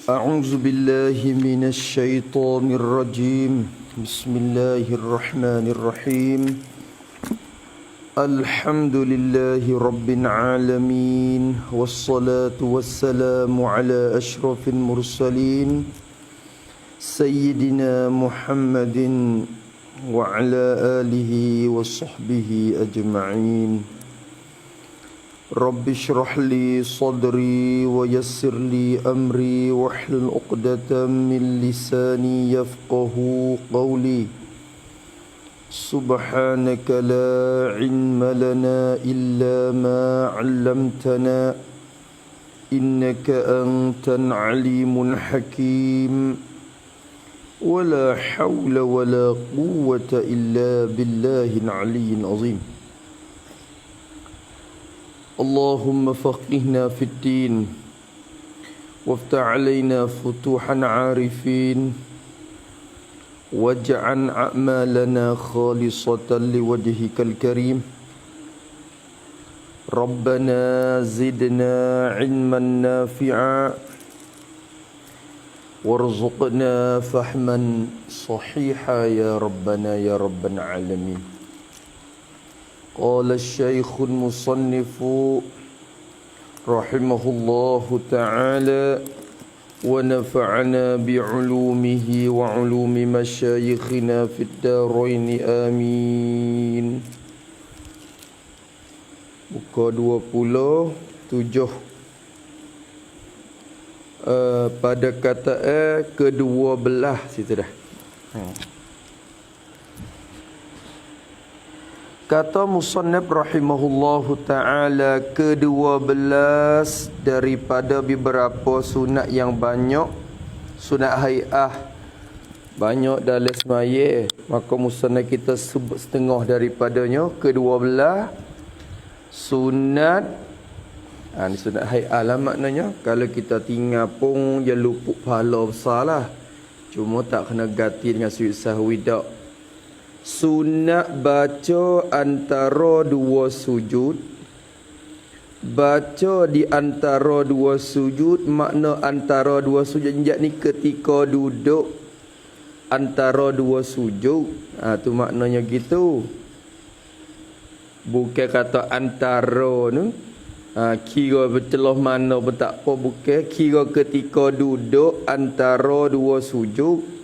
أعوذ بالله من الشيطان الرجيم بسم الله الرحمن الرحيم الحمد لله رب العالمين والصلاة والسلام على أشرف المرسلين سيدنا محمد وعلى آله وصحبه أجمعين رب اشرح لي صدري ويسر لي أمري واحلل عقدة من لساني يفقه قولي سبحانك لا علم لنا إلا ما علمتنا إنك أنت العليم الحكيم ولا حول ولا قوة إلا بالله العلي العظيم اللهم فقهنا في الدين وافتح علينا فتوحا عارفين واجعل أعمالنا خالصة لوجهك الكريم ربنا زدنا علما نافعا وارزقنا فهما صحيحا يا ربنا يا رب العالمين قال الشيخ المصنف رحمه الله تعالى ونفعنا بعلومه وعلوم مشايخنا في الدارين آمين. Buka 27 pada kata ke-12 situ dah. Kata musannif rahimahullahu ta'ala ke-12 daripada beberapa sunat yang banyak, sunat hai'ah banyak dalam semaya, maka musannif kita sebut setengah daripadanya. Ke-12 sunat ni sunat hai'ah lah maknanya. Kalau kita tinggal pun dia luput pahala besar lah, cuma tak kena ganti dengan sujud sahwi dak. Sunat baca antara dua sujud. Baca di antara dua sujud, makna antara dua sujud ni ketika duduk antara dua sujud. Tu maknanya gitu. Bukan kata antara tu kira bercelah mana pun tak apa, bukan. Kira ketika duduk antara dua sujud.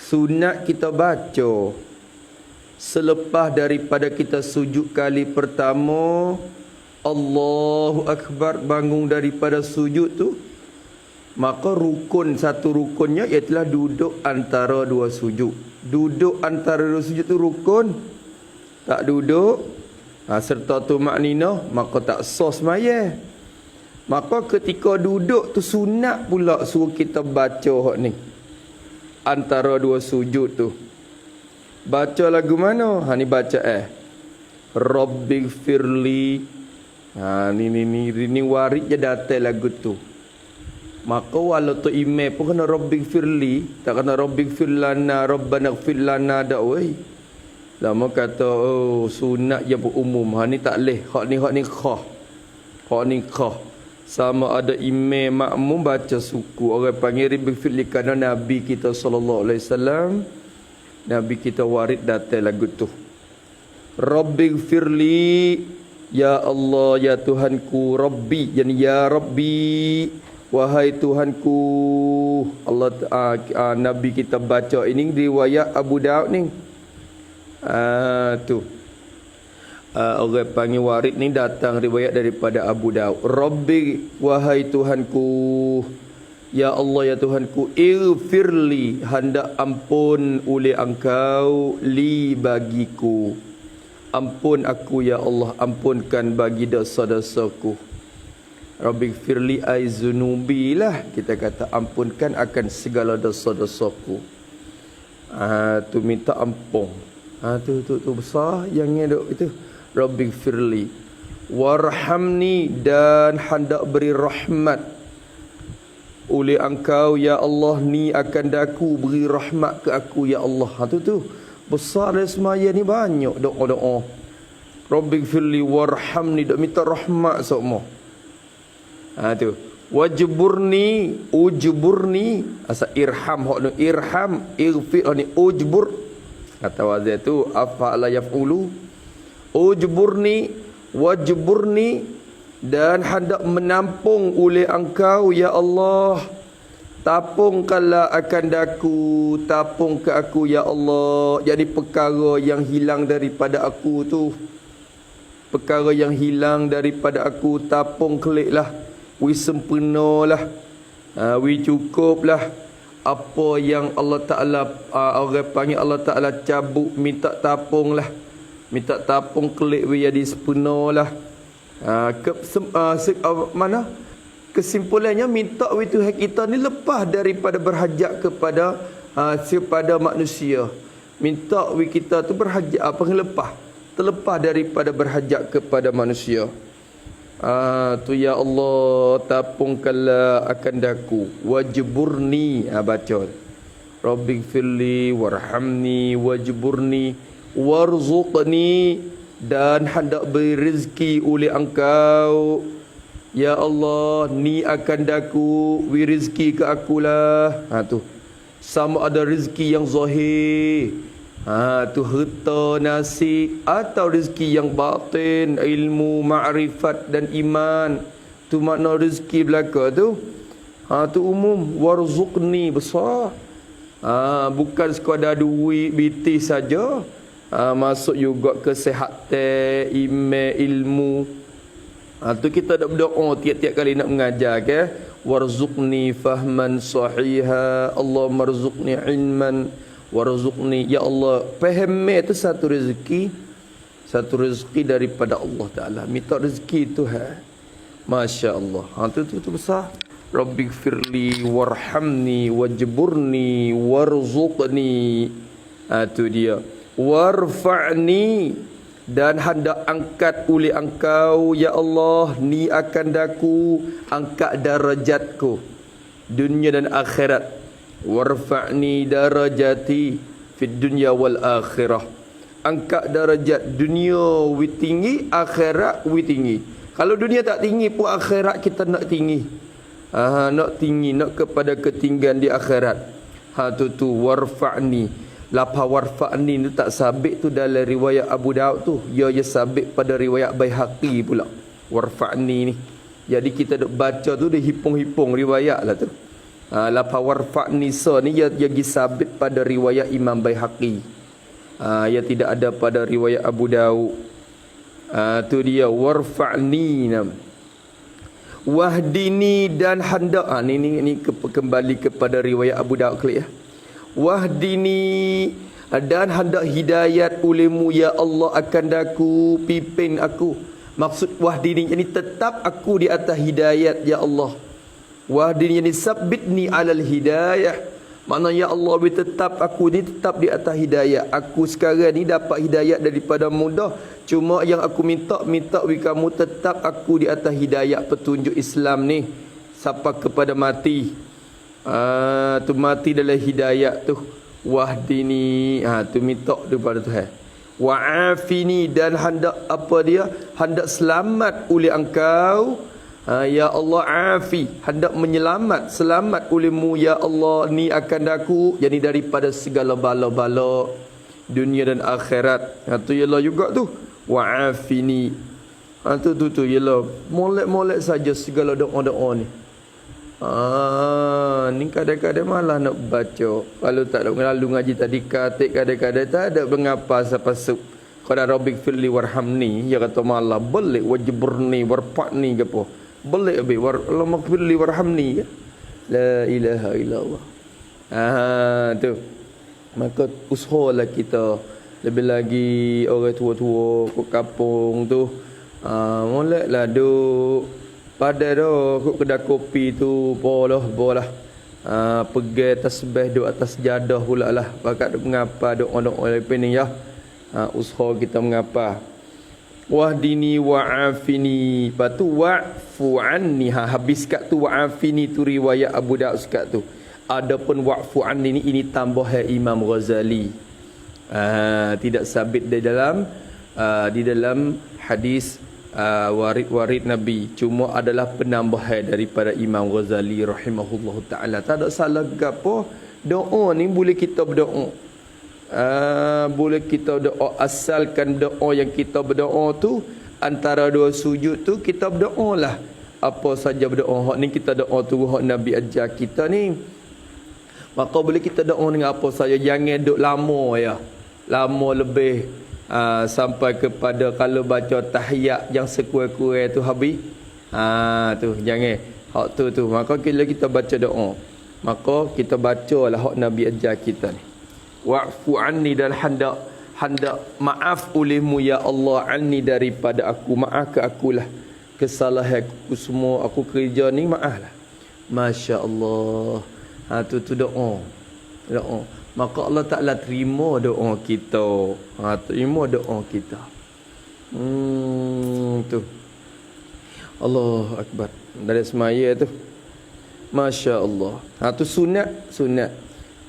Sunat kita baca selepas daripada kita sujud kali pertama, Allahu Akbar, bangun daripada sujud tu, maka rukun, satu rukunnya ialah duduk antara dua sujud. Duduk antara dua sujud tu rukun. Tak duduk serta tu maknina, maka tak sah sembahyang. Maka ketika duduk tu sunat pula suruh kita baca hak ni antara dua sujud tu. Baca lagu mana? Ni baca Rabbighfirli. Ni warid je datang lagu tu. Maka walau tu imam pun kena Rabbighfirli, tak kena Rabbighfir lana, Rabbana ighfir lana dak wei. Lama kata sunat je umum. Ni tak leh. Hak ni khah. Hak ni khah. Sama ada imam makmum baca suku. Orang panggil Rabbighfirli kerana Nabi kita sallallahu alaihi wasallam, Nabi kita warid datang lagu tu. Rabbighfirli, ya Allah, ya Tuhanku. Rabbi, ya Rabbi, wahai Tuhanku. Allah Nabi kita baca ini riwayat Abu Daud ni. Tu orang panggil warid ni datang riwayat daripada Abu Daud. Rabbi, wahai Tuhanku, ya Allah, ya Tuhanku, ighfirli, hendak ampun oleh Engkau, li, bagiku. Ampun aku ya Allah, ampunkan bagi dosa-dosaku. Rabbi ighfirli ay zunubi lah, kita kata ampunkan akan segala dosa-dosaku. Tu minta ampun. Tu besar yang duk itu. Rabbighfirli warhamni, dan hendak beri rahmat oleh Engkau ya Allah, ni akan daku beri rahmat ke aku ya Allah. Tu besar dari semaya ni banyak doa-doa. Rabbighfirli warhamni, dak minta rahmat semua. Tu wajburni, ujburni, asa irham hok nu irham, ighfir ni ujbur. Kata wazir tu afala yaf'ulu. Ujburni wajburni, dan hendak menampung oleh engkau ya Allah. Tapungkanlah akan daku, tapung ke aku ya Allah. Jadi perkara yang hilang daripada aku tu, perkara yang hilang daripada aku, tapung keliklah, wi sempurnalah, wi cukuplah. Apa yang Allah Ta'ala, orang panggil Allah Ta'ala cabut, minta tapung lah, minta tapung kelik wi jadi sempurnalah. Mana kesimpulannya, minta wi Tuhan kita ni lepas daripada berhajat kepada kepada manusia. Minta wi kita tu berhajat terlepas daripada berhajat kepada manusia. Tu ya Allah, tapungkanlah akan daku, wajburni, baca Rabbighfirli warhamni wajburni warzuqni, dan hendak beri rezeki oleh engkau ya Allah, ni akan daku, wi rezeki ke akulah. Tu sama ada rezeki yang zahir, tu harta nasi, atau rezeki yang batin, ilmu, ma'rifat dan iman. Tu makna rezeki belaka tu. Tu umum. Warzuqni besar. Bukan sekadar duit biti saja. Masuk juga kesihatan, iman, ilmu. Tu kita nak berdoa tiap-tiap kali nak mengajar ke. Warzuqni fahman sahiha, Allah marzuqni ilman warzuqni, ya Allah, faham itu satu rezeki daripada Allah Ta'ala. Minta rezeki Tuhan, Masya Allah. Tu besar. Rabbighfirli warhamni wajburni warzuqni. Tu dia. Warfa'ni, dan hendak angkat oleh engkau ya Allah, ni akan daku, angkat darajatku dunia dan akhirat. Warfa'ni darajati fid dunya wal akhirah, angkat darajat dunia wi tinggi, akhirat wi tinggi. Kalau dunia tak tinggi pun akhirat kita nak tinggi. Nak tinggi, nak kepada ketinggian di akhirat. Tu warfa'ni. Lafaz warfa'ni tu tak sabit tu dalam riwayat Abu Daud tu, ia sabit pada riwayat Baihaqi pula. Warfa'ni ni, jadi kita duk baca tu dia hipung-hipung riwayat lah tu. Lafaz warfa'ni ni ia sabit pada riwayat Imam Baihaqi. Ia tidak ada pada riwayat Abu Daud. Tu dia warfa'ni. Wahdini, dan hendak ni kembali kepada riwayat Abu Daud klik ya. Wahdini, dan hendak hidayat olehmu ya Allah akan daku, pimpin aku. Maksud wahdini ini tetap aku di atas hidayat ya Allah. Wahdini ini sabbitni alal hidayah, makna ya Allah tetap aku ni tetap di atas hidayah. Aku sekarang ni dapat hidayat daripada mudah, cuma yang aku minta kamu tetap aku di atas hidayat petunjuk Islam ni sampai kepada mati. Tu mati dalam hidayat tu. Wahdini, tu minta daripada Tuhan. Wa'afini, dan hendak apa dia? Hendak selamat oleh engkau. Ya Allah, afi, hendak menyelamat, selamat olehmu ya Allah, ni akan daku, jadi daripada segala bala-bala dunia dan akhirat. Tu ialah juga tu. Wa'afini. Tu ialah molek-molek saja segala doa-doa ni. Ni kadang-kadang malah nak baca. Kalau tak nak lalu ngaji tadi katik, kadang-kadang tak ada mengapa sapasuk. Qala Rabbighfirli warhamni, ya kata malah boleh wajburni warfa'ni ke apa. Boleh abi Allahummaghfirli warhamni ya. La ilaha illallah. Tu. Maka usahalah kita, lebih lagi orang tua-tua kat kampung tu, moleklah duk pada dah kok kedai kopi tu bolah pegang tasbih duk atas jadah pula lah. Bakat duk mengapa duk lepas ni ya. Usaha kita mengapa. Wahdini wa'afini, patu wa'fu anni. Habis kat tu wa'afini tu riwayat Abu Daud sekat tu. Adapun wa'fu anni ini tambah Imam Ghazali. Tidak sabit di dalam hadis warid-warid Nabi, cuma adalah penambahan daripada Imam Ghazali rahimahullahu taala. Tak ada salah gapo. Doa ni boleh kita berdoa. Boleh kita berdoa, asalkan doa yang kita berdoa tu antara dua sujud tu kita berdoa lah. Apa saja berdoa hak ni kita doa tu hak Nabi ajar kita ni. Maka boleh kita doa dengan apa saja, jangan duk lama ya. Lama lebih sampai kepada kalau baca tahiyat yang sekurang-kurang tu habis. Tu jangan. Hak tu. Maka bila kita baca doa, maka kita bacalah hak Nabi ajar kita ni. Wa'fu anni, dan hendak maaf olehmu ya Allah, anni daripada aku, maaf ke akulah kesalahan aku semua, aku kerja ni maaf lah. Masya-Allah. Tu doa. Maka Allah Ta'ala terima doa kita. Terima doa kita. Tu. Allahu Akbar. Dari semaya tu. Masya-Allah. Tu sunat.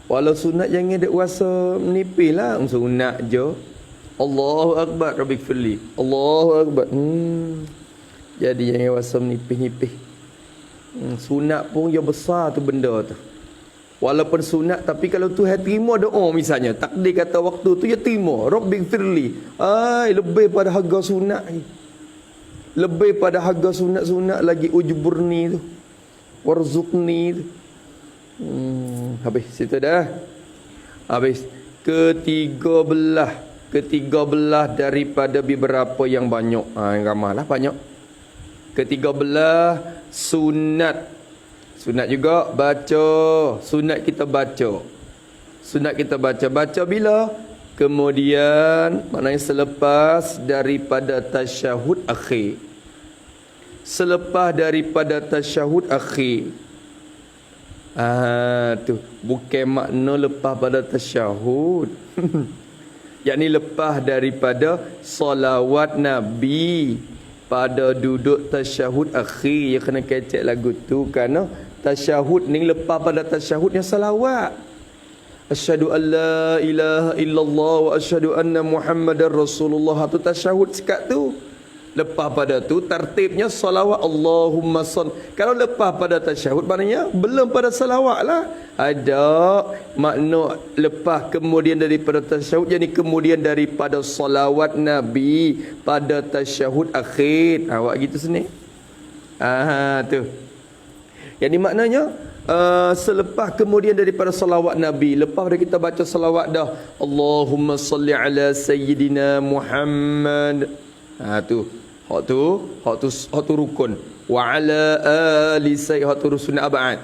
Walau sunat jangan dek rasa menipis lah. Sunat je. Allahu Akbar. Rabbik firli. Allahu Akbar. Jadi jangan rasa menipis-nipis. Sunat pun yang besar tu benda tu. Walaupun sunat, tapi kalau Tuhan terima doa misalnya, takdir kata waktu tu ya terima. Rabbik firli. Lebih pada harga sunat. Lebih pada harga sunat-sunat lagi, ujburni tu. Warzuqni tu. Habis situ dah. Habis ketiga belah daripada beberapa yang banyak. Yang ramahlah banyak. Ketiga belah sunat. Sunat juga baca. Sunat kita baca. Baca bila? Kemudian maknanya selepas daripada tasyahud akhir. Tu bukan makna lepas pada tasyahud. Yakni lepas daripada salawat Nabi pada duduk tasyahud akhir. Ya kena kecek lagu tu kerana tasyahud ni lepas pada tasyahud yang salawat. Asyhadu an la ilaha illallah wa asyhadu anna Muhammadar Rasulullah. Tu tasyahud sekat tu. Lepas pada tu tertibnya salawat Allahumma salli. Kalau lepas pada tasyahud maknanya belum pada salawat lah. Ada makna lepas kemudian daripada tasyahud, jadi kemudian daripada salawat Nabi pada tasyahud akhir. Awak gitu sini. Tu. Jadi maknanya selepas kemudian daripada salawat Nabi, lepas pada kita baca salawat dah, Allahumma salli ala sayyidina Muhammad. Hak tu rukun. Wa ala ali sayyid, hak tu sunat abad.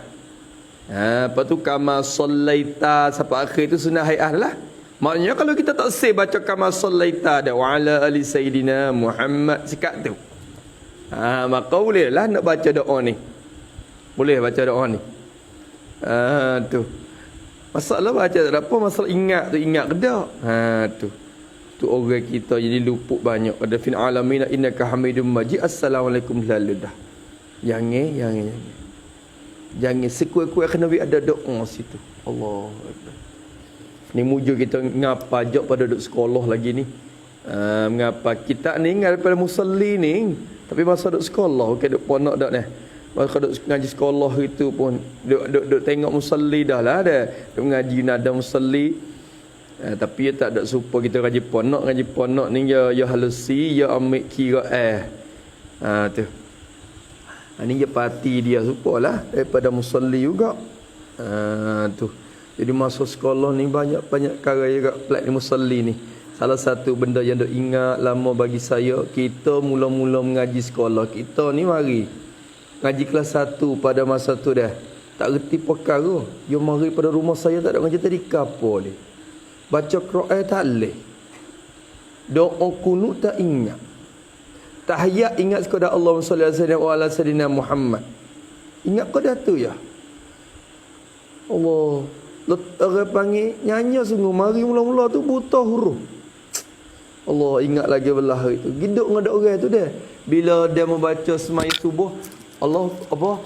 Lepas tu kama sallaita sampai akhir tu sunat hayah lah. Maknanya kalau kita tak say baca kama sallaita dah, wa ala ali sayyidina Muhammad sekat tu. Maka bolehlah nak baca doa ni. Boleh baca doa ni. Tu. Masalah baca tak ada apa, masalah ingat ke tak? Tu orang kita jadi luput banyak. Ada fil alamin innaka hamidum majid. Assalamualaikum lalu dah. Jangan sekurang-kurang kena ada doa situ. Allah. Ni mujur kita ngapa jok pada duduk sekolah lagi ni. Mengapa kita ni ingat daripada musalli ni, tapi masa duduk sekolah okey duduk ponok dak ni. Masa duduk ngaji sekolah itu pun duduk tengok musalli dah lah dah. Duduk ngaji nada musalli. Tapi dia tak ada supa kita ngaji ponok ni ya halusi ya ambil kira tu. Ni dia parti dia supalah daripada musalli juga. Tu. Jadi masa sekolah ni banyak perkara juga pelat di musalli ni. Salah satu benda yang dok ingat lama bagi saya, kita mula-mula mengaji sekolah. Kita ni mari ngaji kelas 1 pada masa tu dah. Tak reti perkara. Yo mari pada rumah saya tak ada ngaji tadi apa ni. Baca Quran tak leh. Doa kunut tak ingat. Tahiyat ingat sekadar Allahumma salli ala sayyidina Muhammad. Ingat kau dah tu ya? Allah. Orang panggil nyanyi sungguh. Mari mula-mula tu buta huruf. Allah ingat lagi belah itu. Giduk dengan orang tu dia. Bila dia membaca semaya subuh, Allah apa?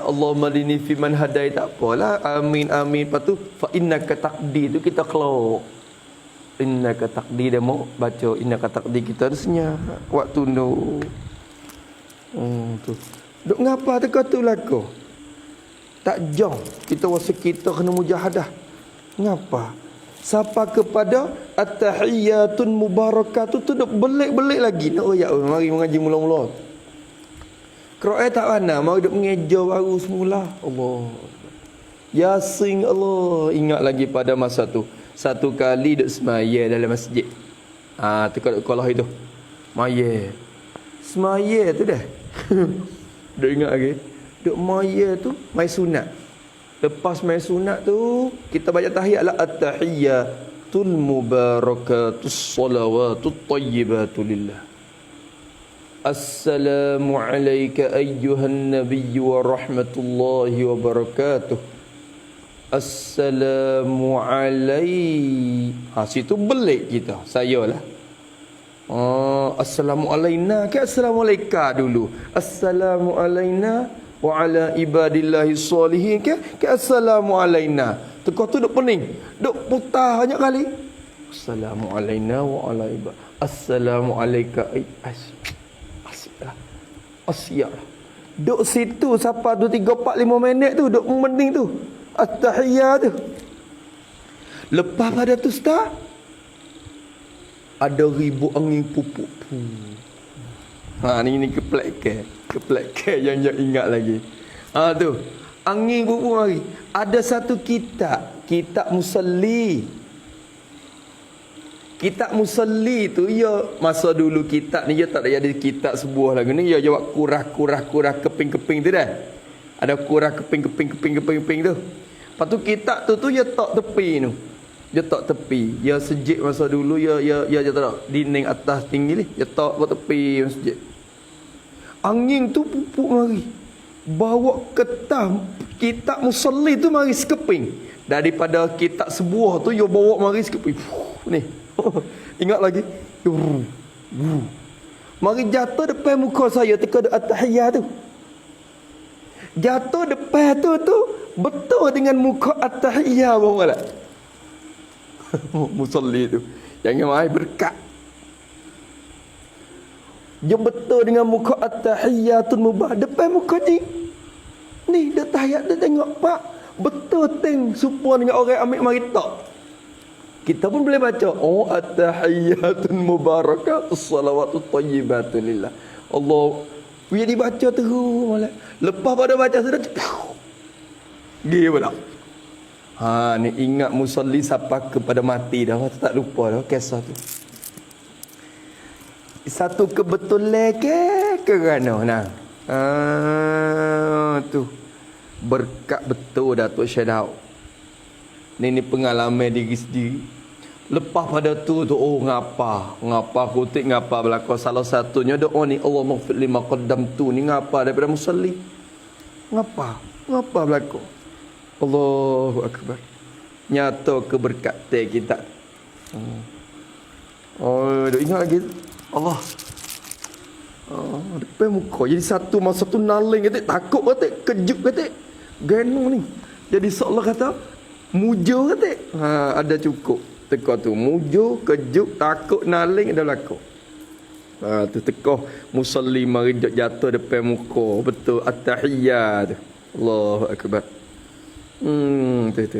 Allahumma lini fi man hadai, tak apalah, amin. Lepas tu fa innaka taqdi tu kita keluar. innaka taqdi dia mau baca innaka taqdi kita harusnya waktu tu. Tu. Duk ngapa teka tu laku? Tak jauh kita wasa kita kena mujahadah. Ngapa? Siapa kepada at-tahiyyatun mubarakatuh tu duk belik-belik lagi. Nak royak mari mengaji mula-mula. Qiraat tak mana, mari duk mengeja baru semula. Allah. Yasin Allah. Ingat lagi pada masa tu. Satu kali duk semaya dalam masjid. Teka duk kolah itu. Maya. Semaya tu dah. Duk ingat lagi. Duk maya tu mai sunat. Lepas mai sunat tu kita baca tahiyat la at-tahiyyatul mubarakatus salawatut thayyibatu lillah. Assalamu alayka ayyuhan nabiy wa rahmatullahi wa barakatuh. Assalamu alaihi. Situ belik kita. Sayalah. Assalamu alaina ke assalamu alaika dulu. Assalamu alaina wa ala ibadillahi salihin ke assalamu alaina. Tekau tu duk pening, duk putar banyak kali. Assalamu alaina wa ala ibad. Assalamu alayka asyik. Duk situ sampai 2 3 4 5 minit tu duk mending tu. At-tahiyyah tu. Lepas pada tu start ada ribu angin pupuk. Ni keplek yang ingat lagi. Tu angin pupuk mari. Ada satu kitab musalli. Kitab musalli tu masa dulu kitab ni tak ada kitab sebuah lagi ni jawab kurah keping-keping tu dah. Ada kurah keping tu. Lepas tu kitab tu tak tepi tu. Dia tak tepi. Ya sejik masa dulu ya tak dinding atas tinggi ni. Ya tak tepi masjid. Angin tu pupuk mari. Bawa ketam kitab musalli tu mari sekeping. Daripada kitab sebuah tu dia bawa mari sekeping. Ni. Ingat lagi. Mari jatuh depan muka saya teka at-tahiyyah tu. Jatuh depan tu betul dengan muka at-tahiyyah bawala. Musalli tu. Jangan mai berkat. Dia betul dengan muka at-tahiyyatul mubarak depan muka ni dia tahiyat dia tengok pak betul teng supaya dengan orang ambil mari tak. Kita pun boleh baca at-tahiyyatul mubarakat as-salawatut thayyibatu lillah. Allah dia dibaca terus malah. Lepas pada baca sudah dia pula. Ni ingat musalli sampai kepada mati dah. Tak lupa dah kisah tu. Satu kebetulan ke kerana tu berkat betul Datuk Syedau. Ni pengalaman diri sendiri. Lepas pada tu ngapa kutik ngapa berlaku salah satunya doa ni Allahumma ighfir lima qaddamtu ni ngapa daripada musalli. Ngapa berlaku? Allahu akbar. Nyata keberkatan kita. Duk ingat lagi Allah. Depan muka jadi satu masa tu naling kata takut kata kejut kata gano ni. Jadi seolah kata mujur kata. Ada cukup. Teka tu mujur, kejut, takut, naling ada berlaku. Tu teka musalli mari jatuh depan muka. Betul at-tahiyyah tu. Allahu akbar. Tu.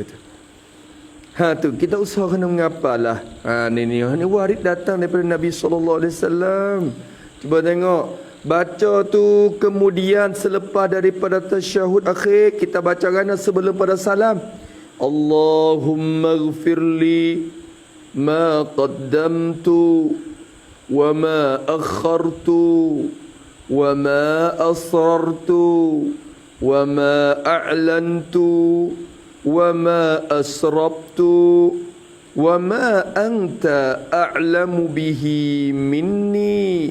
Tu kita usaha kena mengapalah. Ni warid datang daripada Nabi sallallahu alaihi wasallam. Cuba tengok baca tu kemudian selepas daripada tasyahud akhir kita baca kerana sebelum pada salam. Allahumma ighfirli ma qaddamtu wa ma akhartu wa ma asrartu wa ma a'lantu wa ma asrabtu wa ma anta a'lamu bihi minni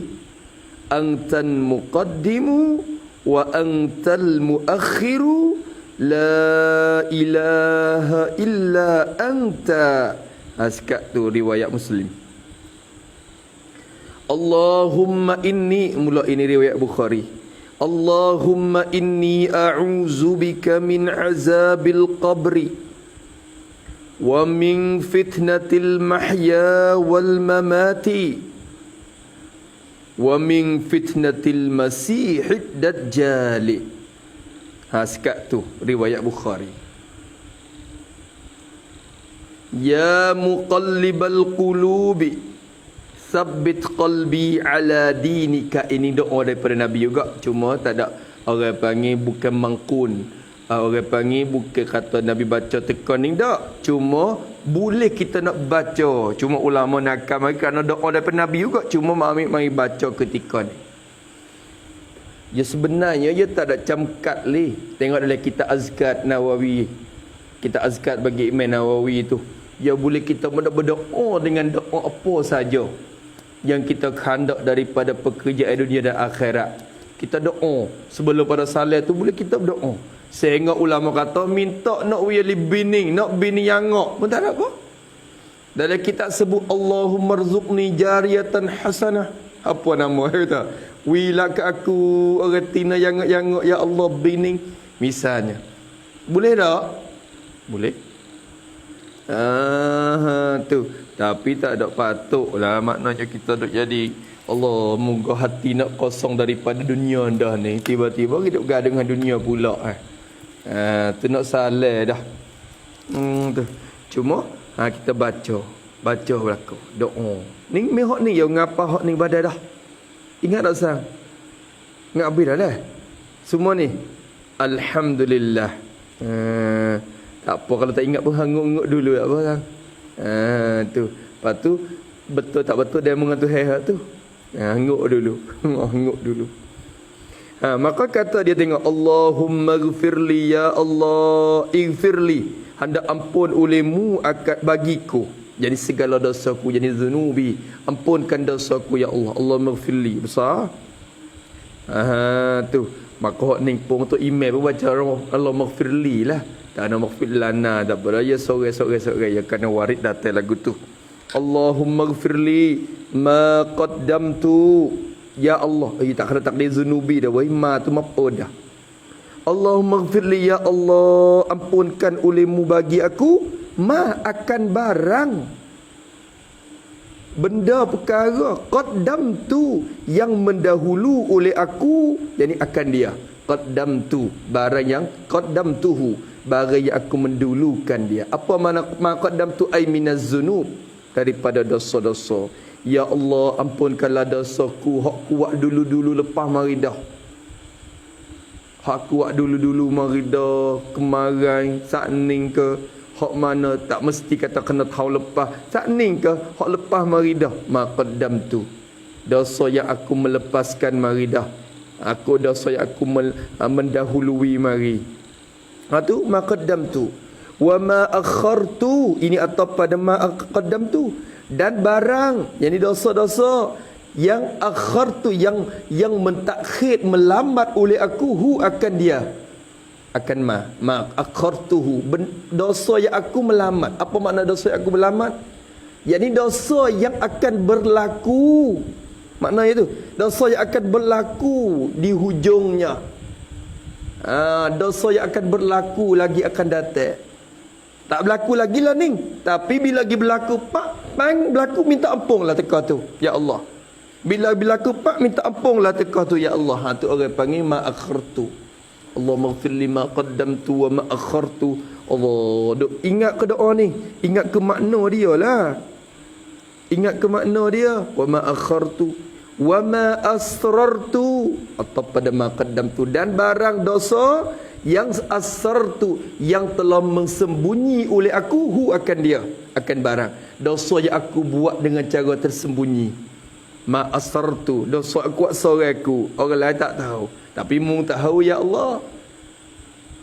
antal muqaddimu wa antal muakhiru la ilaha illa anta. Sekat tu riwayat Muslim. Allahumma inni, mula ini riwayat Bukhari. Allahumma inni a'udzu bika min azabil qabri wa min fitnatil mahya wal mamati wa min fitnatil masihid dajjal. Sekat tu riwayat Bukhari. Ya muqallibal qulubi sabbit qalbi ala dinika. Ini doa daripada Nabi juga, cuma tak ada orang panggil bukan mangkun. Orang panggil bukan kata Nabi baca tekan ni tak, cuma boleh kita nak baca. Cuma ulama nakal mari kerana doa daripada Nabi juga, cuma mari baca ketika ni. Ya sebenarnya dia tak ada camkat leh. Tengok dalam kitab Azkar Nawawi. Kitab Azkar bagi Imam Nawawi tu, ya boleh kita berdoa dengan doa apa saja yang kita khandak daripada pekerjaan dunia dan akhirat. Kita doa sebelum pada salat tu boleh kita berdoa. Sehingga ulama kata minta nak wili bini, nak bini yang ngok pun tak ada apa. Dalam kitab sebut Allahumma rzuqni jariyatan hasanah. Apa nama dia? Wila ke aku orang tina yang ngok ya Allah bini misalnya. Boleh tak? Boleh. Tu. Tapi tak ada patutlah maknanya kita duk jadi Allah moga hati nak kosong daripada dunia dah ni. Tiba-tiba kita bergaduh dengan dunia pula. Tu nak salah dah. Tu. Cuma kita baca belakang doa. Ni hak ni yang ngapa hak ni badan dah. Ingat tak sang? Ingat habis dah. Semua ni alhamdulillah. Tak apa kalau tak ingat pun hanguk-hanguk dulu tak apa sang. Tu. Lepas tu betul tak betul dia mengantu hal tu. Hanguk dulu. Hanguk dulu. Maka kata dia tengok Allahumma ighfirli ya Allah, ighfirli, hendak ampun olehmu akad bagiku. Jadi segala dosaku, jadi zunubi, ampunkan dosaku ya Allah. Allahumma ighfirli. Besar. Tu. Maka hak ning pun tu email pun baca Allahumma ighfirli lah. Tak ada maghfir lana, tak beraya sore ya kena warid datang lagu tu. Allahumma ighfirli ma qaddamtu ya Allah. Tak kena takdir zunubi dah wai ma tu mapodah. Allahumma ighfirli ya Allah, ampunkan olehmu bagi aku ma akan barang benda perkara qaddamtu yang mendahulu oleh aku, jadi akan dia. Qaddamtu barang yang qaddamtuhu, barang yang aku mendulukan dia. Apa makna qaddamtu ay minaz zunub, daripada dosa-dosa. Ya Allah, ampunkanlah dosaku hak kuat dulu-dulu lepas maridah. Hak kuat dulu-dulu maridah kemarin sakning ke hak mana tak mesti kata kena tahu lepas sakning ke hak lepas maridah. Ma qaddamtu, dosa yang aku melepaskan maridah. Aku dosa yang aku mendahului mari. Tu ma qaddamtu wa ma akhartu, ini atau pada ma qaddamtu, dan barang yani dosa-dosa yang akhartu, yang mentakhir melambat oleh aku hu akan dia, akan ma akhartuhu, dosa yang aku melambat. Apa makna dosa yang aku melambat? Yani dosa yang akan berlaku. Maknanya itu dosa yang akan berlaku di hujungnya. Dosa yang akan berlaku lagi akan datang. Tak berlaku lagi lah ni. Tapi bila lagi berlaku berlaku minta ampun lah teka tu ya Allah. Bila berlaku minta ampun lah teka tu ya Allah. Tu orang panggil ma akhartu. Allahumma ighfir li ma qaddamtu wa ma akhartu. Allah, ingat ke doa ni, ingat ke makna dia lah. Ingat ke makna dia. Wa ma akhartu wa ma asrartu, atau pada ma qaddamtu, dan barang dosa yang asrartu, yang telah mensembunyi oleh aku hu akan dia, akan barang dosa yang aku buat dengan cara tersembunyi. Ma asrartu, dosa aku buat seorang aku, orang lain tak tahu, tapi mu tahu ya Allah.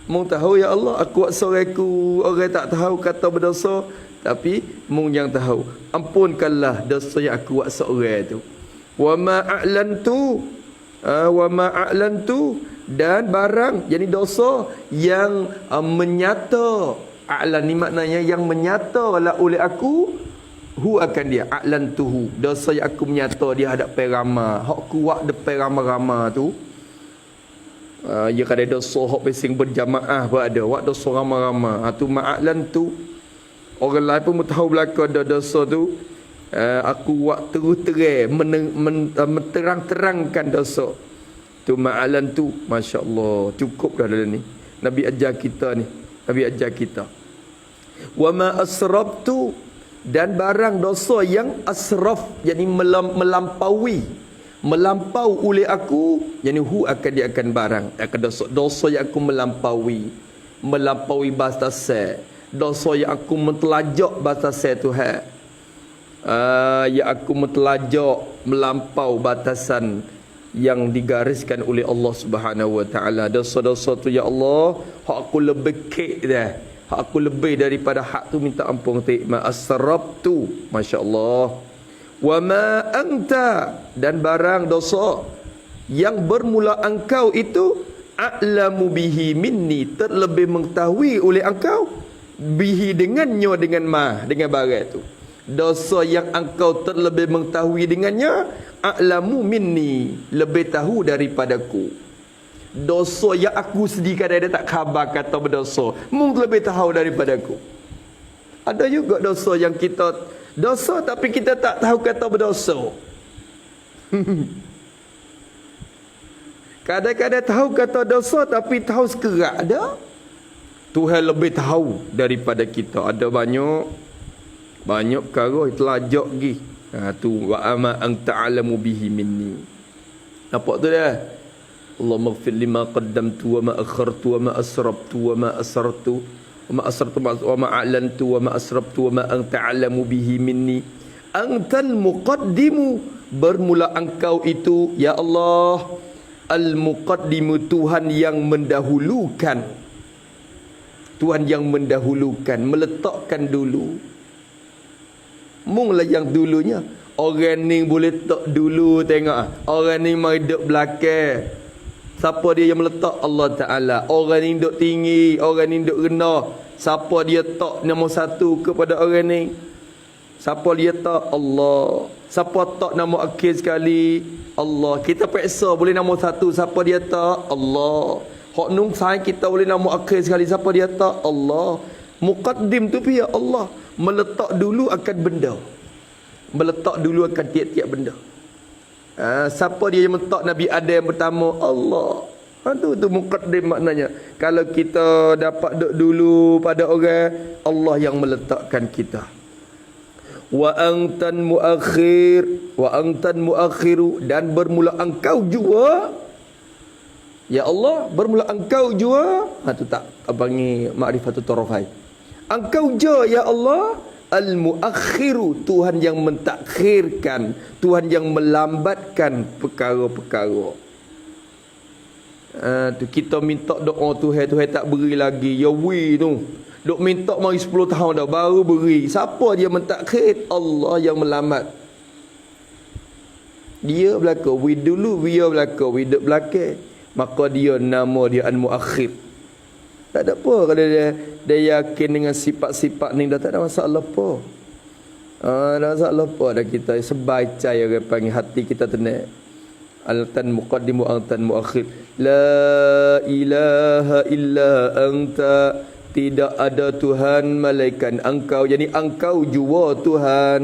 Mu tahu ya Allah, aku buat seorang aku, orang tak tahu kata berdosa, tapi mu yang tahu. Ampunkanlah dosa yang aku buat seorang tu. Wa ma a'lantu, dan barang jadi dosa yang menyata. A'lan ni maknanya yang menyata lah oleh aku hu akan dia, a'lantuhu, dosa yang aku menyata di hadapan ramai. Hak kuat depan ramai-ramai tu, ya kada dosa hak pesing berjamaah pun ada, wak dosa ramai-ramai tu ma'a'lantu. Orang lain pun tahu belaka ada dosa tu. Aku buat terus-terang menterang-terangkan dosa tu, ma'alan tu. Masya Allah, cukup dah dalam ni. Nabi ajar kita ni, Nabi ajar kita. Wa ma asrabtu, dan barang dosa yang asraf, yakni melampaui, melampau oleh aku, yakni dia akan barang akan dosa yang aku melampaui batas, dosa yang aku mentelajak batas Tuhan, yang aku mentelajak melampau batasan yang digariskan oleh Allah Subhanahu wa taala. Dosa-dosa tu ya Allah, hak aku lebih kek dah, hak aku lebih daripada hak tu, minta ampun ma asrabtu. masya-Allah. Wa ma anta, dan barang dosa yang bermula engkau itu a'lamu bihi minni, terlebih mengetahui oleh engkau, bihi dengannya, dengan barang itu. Dosa yang engkau terlebih mengetahui dengannya, a'lamu minni, lebih tahu daripadaku. Dosa yang aku sedih kadang dia tak khabar kata berdosa, mungkin lebih tahu daripadaku. Ada juga dosa yang kita dosa tapi kita tak tahu kata berdosa. Kadang-kadang tahu kata dosa tapi tahu sekerat. Ada Tuhan lebih tahu daripada kita. Ada banyak perkara telajak pergi. Tu wa ama anta alamu bihi minni. Nampak tu dah. Allahumma ighfir lima qaddamtu wa ma akhartu wa ma asrabtu wa ma asartu wa ma asartu wa ma a'lantu wa ma asrabtu wa ma anta alamu bihi minni. Antal muqaddimu, bermula engkau itu ya Allah, al muqaddimu, Tuhan yang mendahulukan, Tuhan yang mendahulukan, meletakkan dulu. Munglah yang dulunya. Orang ni boleh tak dulu, tengok orang ni mai duduk belakang. Siapa dia yang meletak? Allah Ta'ala. Orang ni duduk tinggi, orang ni duduk rendah. Siapa dia tak nombor satu kepada orang ni? Siapa dia tak? Allah. Siapa tak nombor akhir sekali? Allah. Kita periksa boleh nombor satu, siapa dia tak? Allah. Hak nung sayang kita boleh nombor akhir sekali, siapa dia tak? Allah. Muqaddim tu pihak Allah. Meletak dulu akan benda, meletak dulu akan tiap-tiap benda. Siapa dia yang meletak Nabi Adam yang pertama? Allah. Tu muqaddim maknanya. Kalau kita dapat duduk dulu pada orang, Allah yang meletakkan kita. Wa antan muakhiru, dan bermula engkau juga ya Allah, bermula engkau juga. Tu tak abangi ma'rifatut tarafai. Engkau je ya Allah al-muakhiru, Tuhan yang mentakhirkan, Tuhan yang melambatkan perkara-perkara. Tu kita minta doa Tuhan tak beri lagi. Ya tu. Duk minta mari 10 tahun dah baru beri. Siapa dia mentakhir? Allah yang melambat. Dia belaka, we dulu dia belaka, we duk belakang. Maka dia nama dia al-muakhir. Tak ada apa kalau dia yakin dengan sifat-sifat ni, dah tak ada masalah apa. Dah masalah apa dah kita sebaca orang panggil hati kita tenang. Al-tan muqaddimu al-tan muakhir. La ilaha illa anta, tidak ada Tuhan malaikat engkau. Jadi engkau jua Tuhan,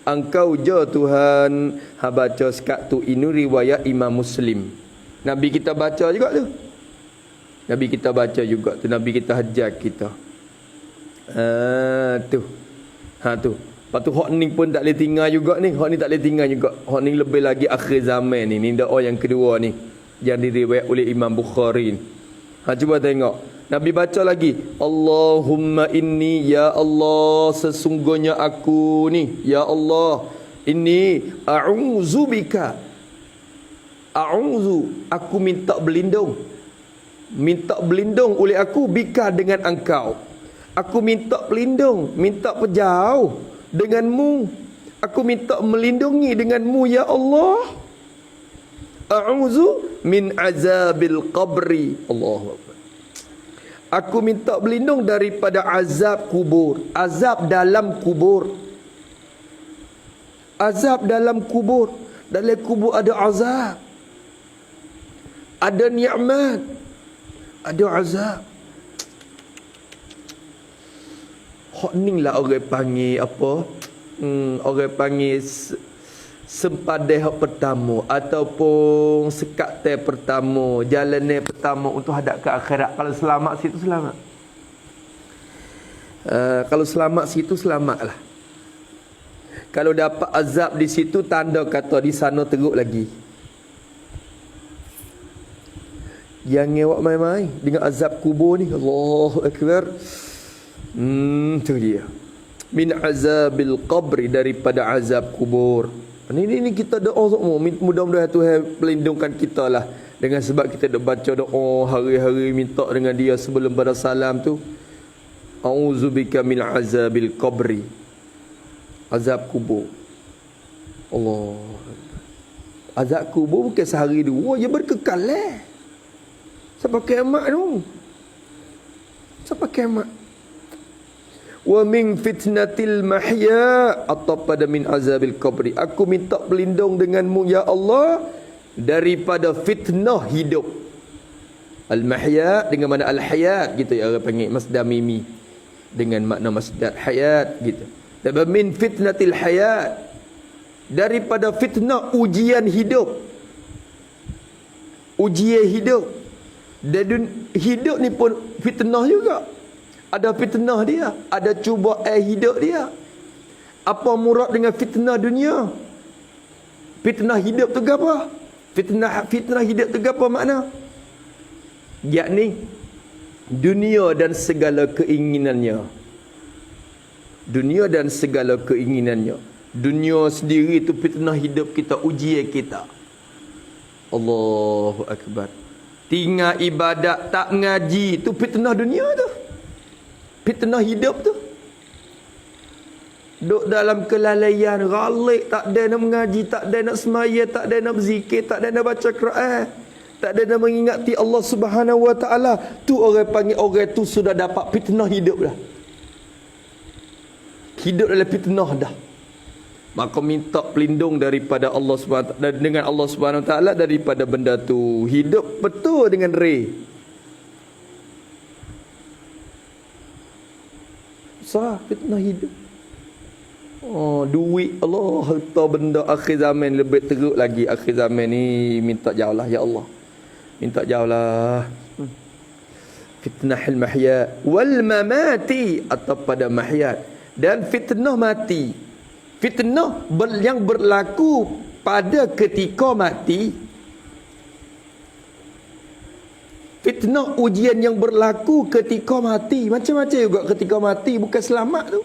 engkau je Tuhan. Baca sekat tu, ini riwayat Imam Muslim. Nabi kita baca juga tu. Nabi kita baca juga tu, Nabi kita hajar kita. Tu. Lepas tu hak ni pun tak boleh tinggal juga ni. Hak ni tak boleh tinggal juga. Hak ni lebih lagi akhir zaman ni. Ni doa yang kedua ni, yang diriwayat oleh Imam Bukhari. Cuba tengok. Nabi baca lagi. Allahumma inni, ya Allah, sesungguhnya aku ni, ya Allah, inni a'udzu bika. A'udzu, aku minta berlindung. Minta berlindung oleh aku bika, dengan engkau. Aku minta pelindung, minta berjauh denganmu. Aku minta melindungi denganmu ya Allah. A'udzu min azabil qabri. Allahu Akbar. Aku minta berlindung daripada azab kubur. Azab dalam kubur. Azab dalam kubur. Dalam kubur ada azab, ada nikmat, ada azab. Hak ni lah orang panggil apa? Orang panggil sempadai hak pertama ataupun sekat teh pertama, jalan pertama untuk hadap ke akhirat. Kalau selamat situ selamat. Kalau selamat situ selamatlah. Kalau dapat azab di situ, tanda kata di sana teruk lagi. Yang ngewak main-main dengan azab kubur ni. Allahu Akbar. Tu dia. Min azabil qabri, daripada azab kubur. Ini kita doa semua. Mudah-mudahan Tuhan melindungkan kita lah. Dengan sebab kita dah baca doa hari-hari minta dengan dia sebelum pada salam tu. A'udzubika min azabil qabri. Azab kubur. Allah. Azab kubur bukan sehari dua, dia berkekal lah. Sampai kiamat tu. Sampai kiamat. Wa min fitnatil mahya, atau pada min azabil qabri. Aku minta pelindung denganmu ya Allah daripada fitnah hidup. Al-mahya dengan mana al-hayat gitu ya, orang panggil masdar mimi dengan makna masdar hayat gitu. Dan min fitnatil hayat, daripada fitnah ujian hidup. Ujian hidup. Dan hidup ni pun fitnah juga. Ada fitnah dia, ada cubaan hidup dia. Apa murad dengan fitnah dunia? Fitnah hidup tu apa? Fitnah hidup tu apa makna? Yakni dunia dan segala keinginannya. Dunia dan segala keinginannya. Dunia sendiri itu fitnah hidup kita, ujian kita. Allahu Akbar. Tinggal ibadat tak mengaji, itu fitnah dunia tu. Fitnah hidup tu. Duk dalam kelalaian, galik, tak ada nak mengaji, tak ada nak semaya, tak ada nak berzikir, tak ada nak baca Quran, tak ada nak mengingati Allah Subhanahu Wa Taala. Tu orang panggil orang tu sudah dapat fitnah hidup dah. Hidup dalam fitnah dah. Maka minta pelindung daripada Allah Subhanahu Wa Taala, dengan Allah Subhanahu Wa Taala daripada benda tu. Hidup betul dengan re. Sah fitnah hidup. Oh, duit Allah, harta benda akhir zaman lebih teruk lagi. Akhir zaman ni minta jauh lah ya Allah. Minta jauh lah. Fitnah al-mahya wal mamati, atau pada mahyat. Dan fitnah mati. Fitnah yang berlaku pada ketika mati. Fitnah ujian yang berlaku ketika mati. Macam-macam juga ketika mati. Bukan selamat tu.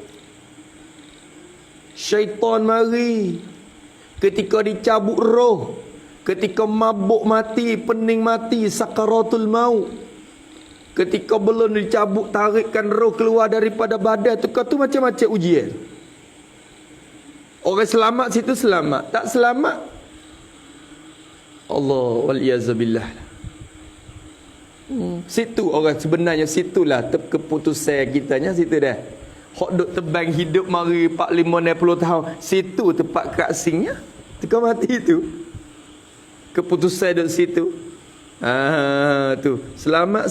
Syaitan mari. Ketika dicabut roh. Ketika mabuk mati, pening mati, sakaratul maut. Ketika belum dicabut, tarikkan roh keluar daripada badan tu. Kau tu macam-macam ujian. Orang selamat situ selamat. Tak selamat, Allah wal-iyazubillah. Situ orang sebenarnya, situlah keputusan kitanya situ dah. Hok duk tebang hidup mari 45 60 tahun. Situ tempat kasingnya. Teka mati tu. Keputusan duk situ. Tu. Selamat.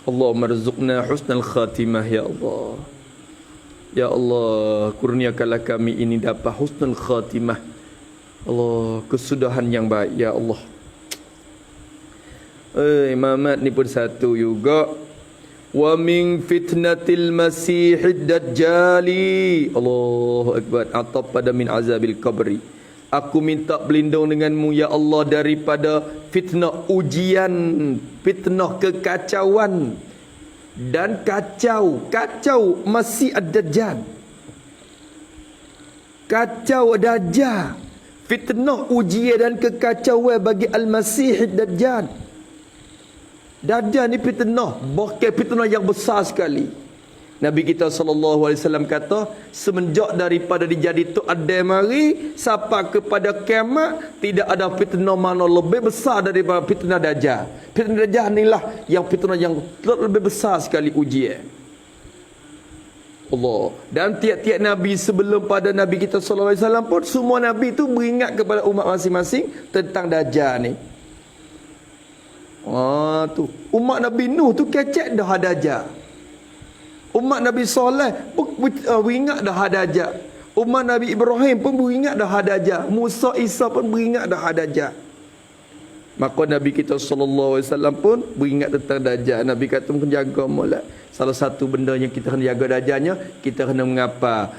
Allahumma rzuqna husnal khatimah ya Allah. Ya Allah, kurniakanlah kami ini dapat husnul khatimah. Allah, kesudahan yang baik ya Allah. Mamat ni pun satu juga. Wa min fitnatil masihid dajjali. Allahu Akbar. Atau pada min azabil qabri. Aku minta berlindung denganmu ya Allah daripada fitnah ujian, fitnah kekacauan dan kacau masih ad-dajjal. Kacau dajjal. Fitnah ujian dan kekacauan bagi al-masih ad-dajjal. Dajjal ni fitnah, bahkan fitnah yang besar sekali. Nabi kita SAW kata, semenjak daripada dijadi tu ada mari sampai kepada kiamat, tidak ada fitnah mana lebih besar daripada fitnah dajjal. Fitnah dajjal inilah yang fitnah yang lebih besar sekali ujian. Allah. Dan tiap-tiap nabi sebelum pada nabi kita SAW pun, semua nabi tu beringat kepada umat masing-masing tentang dajjal ni. Tu umat Nabi Nuh tu kecek dah dajjal. Umat Nabi Soleh beringat dah hadajat. Umat Nabi Ibrahim pun beringat dah hadajat. Musa, Isa pun beringat dah hadajat. Maka Nabi kita sallallahu alaihi wasallam pun beringat tentang dajjal. Nabi kata kena jaga molek. Salah satu benda yang kita kena jaga dajjalnya, kita kena mengapa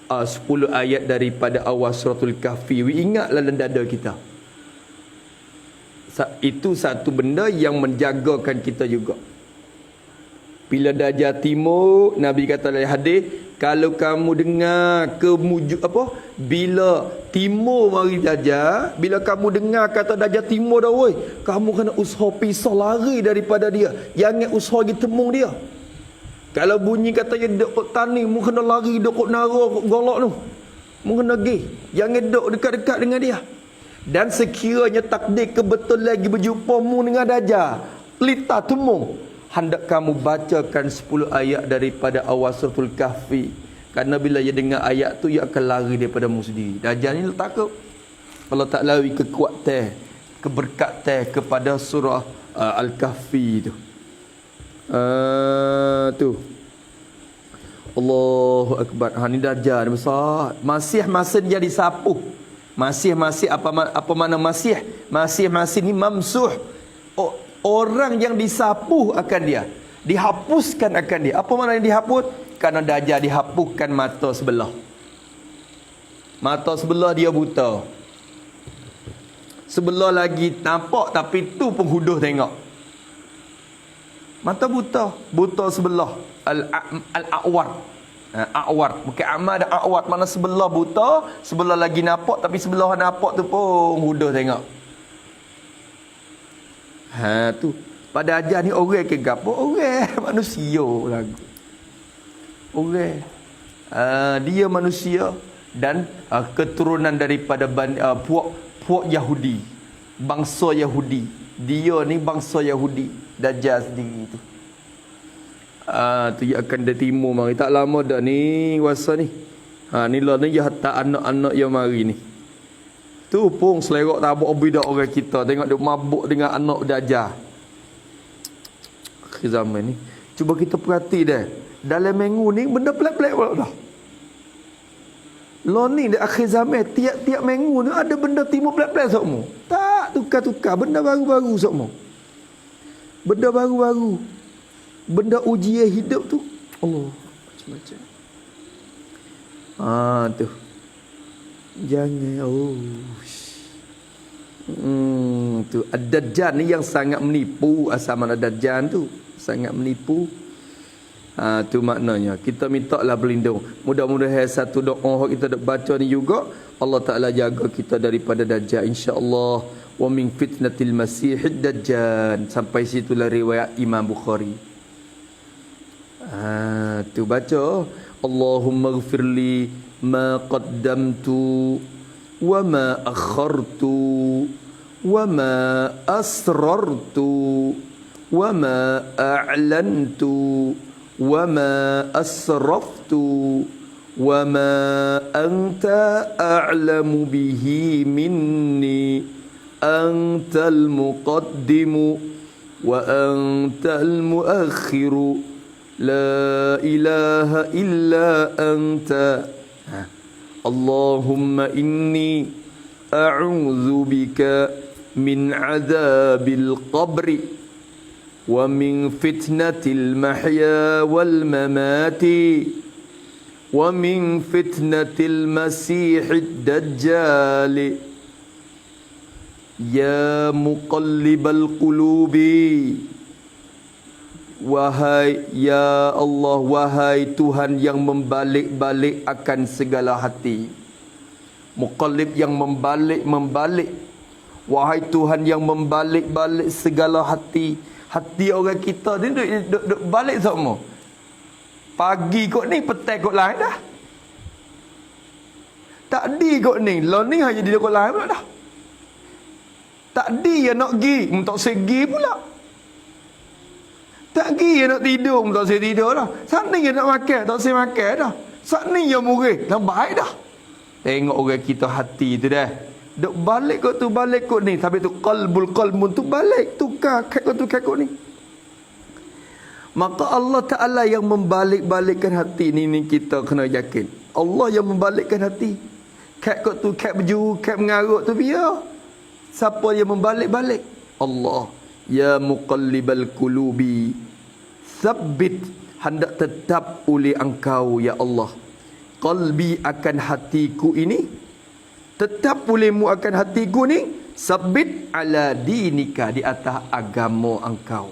10 ayat daripada awal suratul kahfi. Ingatlah dalam dada kita. Itu satu benda yang menjagakan kita juga. Bila dajjal timur, Nabi kata dalam hadis, kalau kamu dengar bila timur mari dajjal, bila kamu dengar kata dajjal timur dah woi, kamu kena usaha pisah lari daripada dia. Jangan usaha pergi temung dia. Kalau bunyi kata dia dok tani, mu kena lari dok nara golok tu. Mu kena pergi. Jangan dok dekat-dekat dengan dia. Dan sekiranya takdir kebetulan lagi berjumpa mu dengan dajjal, pelita temung, hendak kamu bacakan 10 ayat daripada awal suratul kahfi. Kerana bila dia dengar ayat tu, dia akan lari daripada mu sendiri. Dajjal ni takut. Kalau tak lari kekuatan, keberkatan kepada surah Al-Kahfi tu. Tu. Allahu Akbar. Ni Dajjal besar. Masih dia disapuh. Masih apa mana masih? Masih ni mamsuh. Orang yang disapuh akan dia, dihapuskan akan dia. Apa makna yang dihapus? Kerana Dajjal dihapuskan mata sebelah. Mata sebelah dia buta. Sebelah lagi nampak tapi tu penghuduh tengok. Mata buta, buta sebelah. Al-a'war. A'war, bukan amal, ada a'war, mana sebelah buta, sebelah lagi nampak tapi sebelah nampak tu penghuduh tengok. Tu pada ajar ni orang ke gapo? Orang manusia lagu. Orang. Dia manusia dan keturunan daripada puak Yahudi. Bangsa Yahudi. Dia ni bangsa Yahudi. Dajjal sendiri tu. Tu dia akan dari timur mari. Tak lama dah ni kuasa ni. Ni lah ni dia hantar anak-anak yang mari ni. Tu pun selerak tabuk bidak orang kita. Tengok dia mabuk dengan anak Dajjal. Akhir zaman ni. Cuba kita perhati dah. Dalam minggu ni benda pelik-pelik pula dah. Lo ni di akhir zaman, tiap-tiap minggu ni ada benda timur pelik-pelik semua. Tak tukar-tukar. Benda baru-baru semua. Benda baru-baru. Benda ujian hidup tu. Allah. Macam-macam. Tu. Jangan. Tu Ad-Dajjal ni yang sangat menipu. Asal mana Dajjal tu sangat menipu. Tu maknanya kita minta lah berlindung. Mudah-mudahan satu doa kita dak baca ni juga Allah Taala jaga kita daripada Dajjal insya-Allah. Wa min fitnatil masihid dajjal. Sampai situlah riwayat Imam Bukhari. Tu baca Allahumma ighfirli ma qaddamtu wa ma akhartu wa ma asrartu wa ma a'lantu wa ma asraftu wa ma anta a'lamu bihi minni antal muqaddimu wa antal muakhiru la ilaha illa anta Allahumma inni a'udzu bika min 'adzabil qabri wa min fitnatil mahya wal mamati wa min fitnatil masiihid dajjal ya muqallibal qulubi. Wahai ya Allah, wahai Tuhan yang membalik-balik akan segala hati. Muqallib yang membalik. Wahai Tuhan yang membalik-balik segala hati. Hati orang kita ni duk balik semua. Pagi kot ni, petang kot lain dah. Tak di kot ni, lo ni hanya di kot lain pula dah. Tak di yang nak pergi, tak segi pula. Tak pergi yang nak tidur, tak saya tidur dah. Saat ni yang nak makan, tak saya makan dah. Saat ni yang murih, dah baik dah. Tengok orang kita hati tu dah. Duk balik kot tu, balik kot ni. Tapi tu qalbun tu balik, tukar kek kot tu kek kot ni. Maka Allah Ta'ala yang membalik-balikkan hati ni kita kena yakin. Allah yang membalikkan hati. Kat kot tu, kat berjuru, kat mengarut tu biar. Siapa yang membalik-balik? Allah. Ya muqallibal qulubi, tsabbit, hendak tetap oleh engkau ya Allah qalbi, akan hatiku ini, tetap olehmu akan hatiku ni, sabbit ala dinika, di atas agama engkau.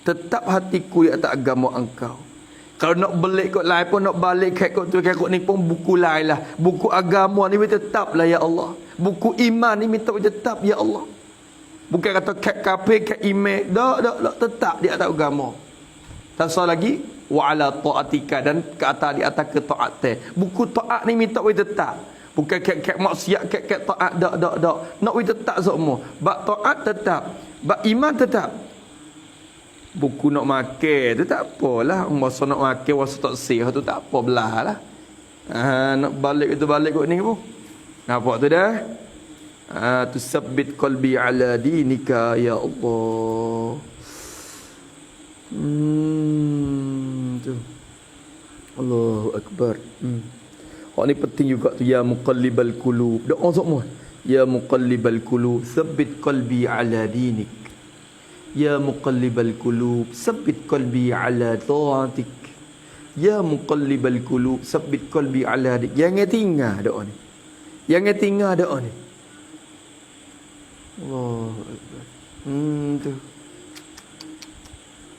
Tetap hatiku di atas agama engkau. Kalau nak belik kot lain pun, nak balik kot tu kot ni pun buku lain lah. Buku agama ni tetap lah ya Allah. Buku iman ni minta tetap ya Allah. Bukan kata kat kafir, kat iman. Tak, tetap di atas agama. Tak salah lagi, wa ala ta'atika, dan ke atas, di atas ketaatan. Buku taat ni minta tetap. Bukan kat maksiat, kat taat, tak. Nak tetap semua. Bak taat tetap, bak iman tetap. Buku nak makan tu tak apalah. Masa nak makan, masa tak sihat tu tak apa belah lah. Nak balik itu balik kot ni pun. Nampak tu dah? Tusabbit qalbi ala dinika ya Allah. Tu. Allahu Akbar. Hak ni penting juga tu, ya muqallibal qulub. Doa semua. Ya muqallibal qulub, tsabbit qalbi ala dinik. Ya muqallibal qulub, tsabbit qalbi ala ta'atik. Ya muqallibal qulub, tsabbit qalbi ala dik. Jangan tinggal doa ni. Jangan tinggal doa ni. Allahu Akbar. Tu.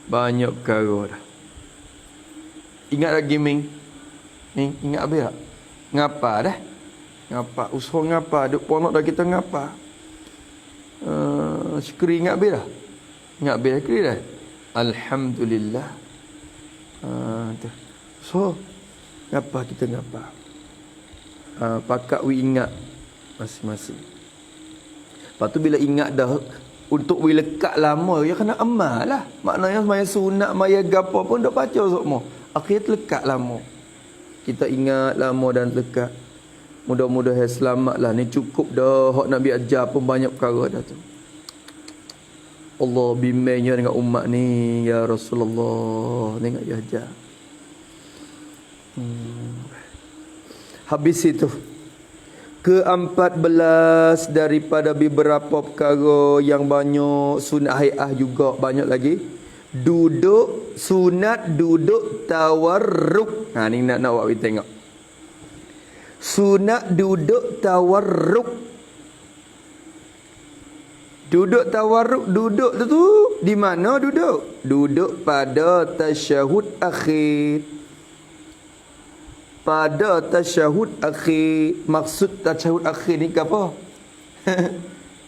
Banyak perkara dah. Ingat lagi Ming? Ming, ingat habis tak? Ngapa dah? Ngapa? Usaha ngapa? Duk ponok dah kita ngapa? Syukri ingat habis dah? Ingat habis syukri dah? Alhamdulillah. Tu. So, ngapa kita ngapa? Pakak we ingat masing-masing. Lepas tu bila ingat dah, untuk we lekat lama, ya kena amal lah. Maknanya maya sunat, maya gapo pun dok baca semua. Akhirnya terlekat lama. Kita ingat lama dan lekat. Mudah-mudahan selamat lah. Ni cukup dah. Hak Nabi ajar pun banyak perkara dah tu. Allah bimbingnya dengan umat ni. Ya Rasulullah. Tengok dia ajar. Habis itu. Ke-14 daripada beberapa perkara yang banyak. Sunat hay'ah juga banyak lagi. Duduk, sunat duduk tawarruk. Ni nak awak tengok. Sunat duduk tawarruk. Duduk tawarruk, duduk tu di mana duduk? Duduk pada tasyahud akhir. Pada tasyahud akhir. Maksud tasyahud akhir ni apa?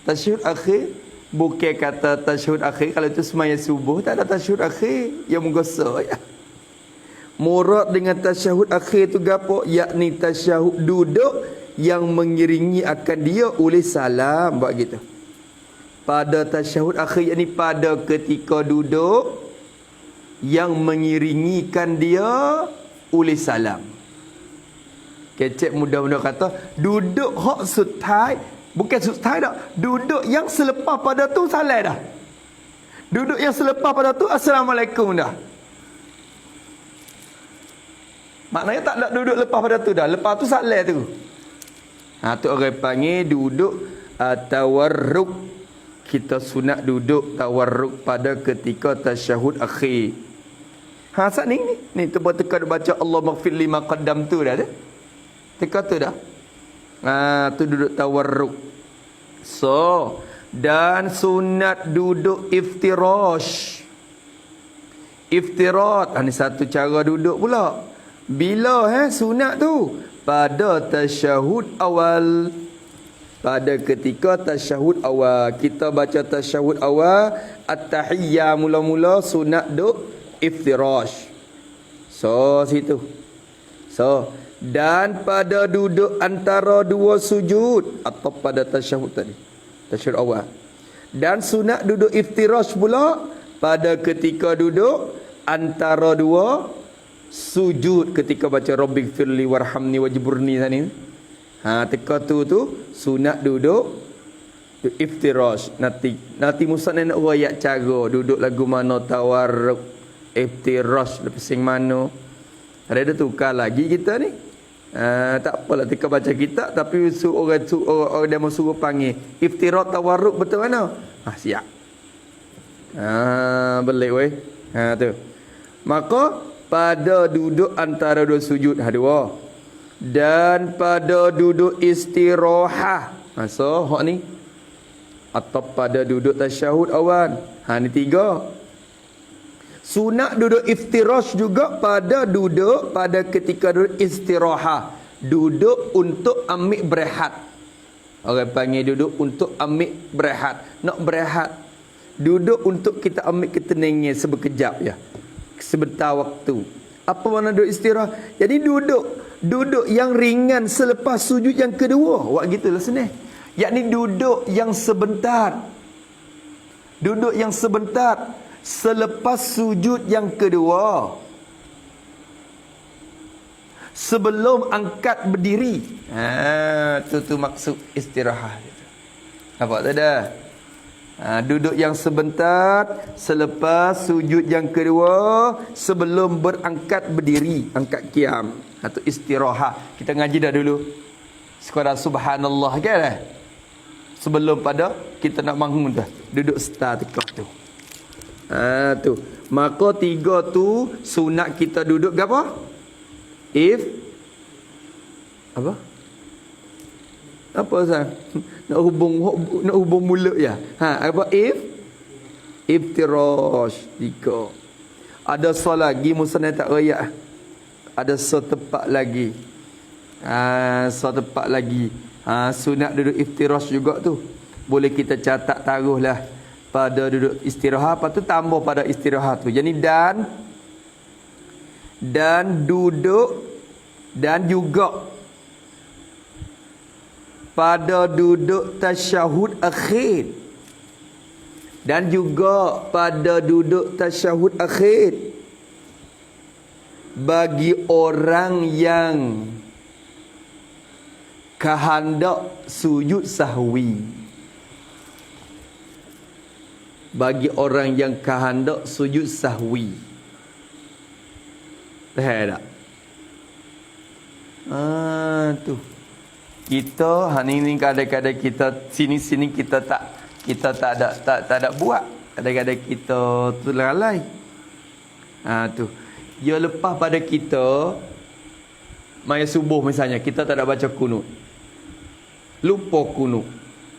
Tasyahud akhir bukan kata tasyahud akhir kalau itu semaya subuh, tak ada tasyahud akhir yang menggosok ya. Murad dengan tasyahud akhir tu gapo? Yakni tasyahud duduk yang mengiringi akan dia oleh salam, buat gitu. Pada tasyahud akhir, yakni pada ketika duduk yang mengiringikan dia oleh salam. Kecek mudah-mudah kata duduk hak sutai, bukan sutai dah. Duduk yang selepas pada tu salam dah. Duduk yang selepas pada tu assalamualaikum dah. Maknanya tak nak duduk lepas pada tu dah. Lepas tu salam tu. Tu orang panggil duduk tawarruk. Kita sunat duduk tawarruk pada ketika tasyahud akhir. Saat ni tu teka baca Allah maghfir lima qaddam tu dah. Teka tu dah. Tu duduk tawarruk. So, dan sunat duduk iftirash. Iftirat. Ini satu cara duduk pula. Bila sunat tu? Pada tasyahud awal. Pada ketika tasyahud awal. Kita baca tasyahud awal. At-tahiyyah mula-mula sunat duduk iftirash. So, situ. So, dan pada duduk antara dua sujud atau pada tasyahud tadi, tasyahud awal. Dan sunat duduk iftirash pula pada ketika duduk antara dua sujud, ketika baca rabbighfirli warhamni wajburni tadi. Teka tu sunat duduk iftirash. Nanti Musa nak ayat cara duduk lagu mana tawarruk. Iftirash pusing mana. Ada tukar lagi kita ni. Tak apalah tika baca kitab tapi orang dia mau suruh panggil iftirat tawarruk betul mana? Siap. Belik weh. Tu. Maka pada duduk antara dua sujud dua. Dan pada duduk istirahah. So hak ni atau pada duduk tasyahud awal. Ni 3. Sunat duduk iftirash juga pada duduk pada ketika duduk istirahah. Duduk untuk ambil berehat. Orang panggil duduk untuk ambil berehat. Nak berehat. Duduk untuk kita ambil ketenangan sebekejap ya. Sebentar waktu. Apa makna duduk istirahah? Jadi duduk yang ringan selepas sujud yang kedua. Wak gitulah senang. Yakni duduk yang sebentar. Duduk yang sebentar selepas sujud yang kedua, sebelum angkat berdiri. Tu maksud istirahat. Nampak tak ada? Duduk yang sebentar selepas sujud yang kedua, sebelum berangkat berdiri, angkat qiyam. Itu istirahat. Kita ngaji dah dulu. Sekadar subhanallah kan? Sebelum pada kita nak bangun dah. Duduk start tekak tu. Tu. Maka 3 tu sunat kita duduk ke apa? Apa? Apa Ustaz? Nak hubung mulut ya. Apa iftirash 3. Ada solat lagi musnad tak royak. Ada setepak lagi. Setepak lagi. Sunat duduk iftirash juga tu. Boleh kita catat taruhlah pada duduk istirahat, apa tu tambah pada istirahat tu. Jadi dan duduk dan juga pada duduk tasyahud akhir. Dan juga pada duduk tasyahud akhir bagi orang yang kehendak sujud sahwi. Bagi orang yang kehendak sujud sahwi. Tak? Tu. Kita hari ni kadang-kadang kita sini kita tak ada buat. Kadang-kadang kita tu lalai. Tu. Ya lepas pada kita maya subuh misalnya kita tak ada baca kunut. Lupa kunut.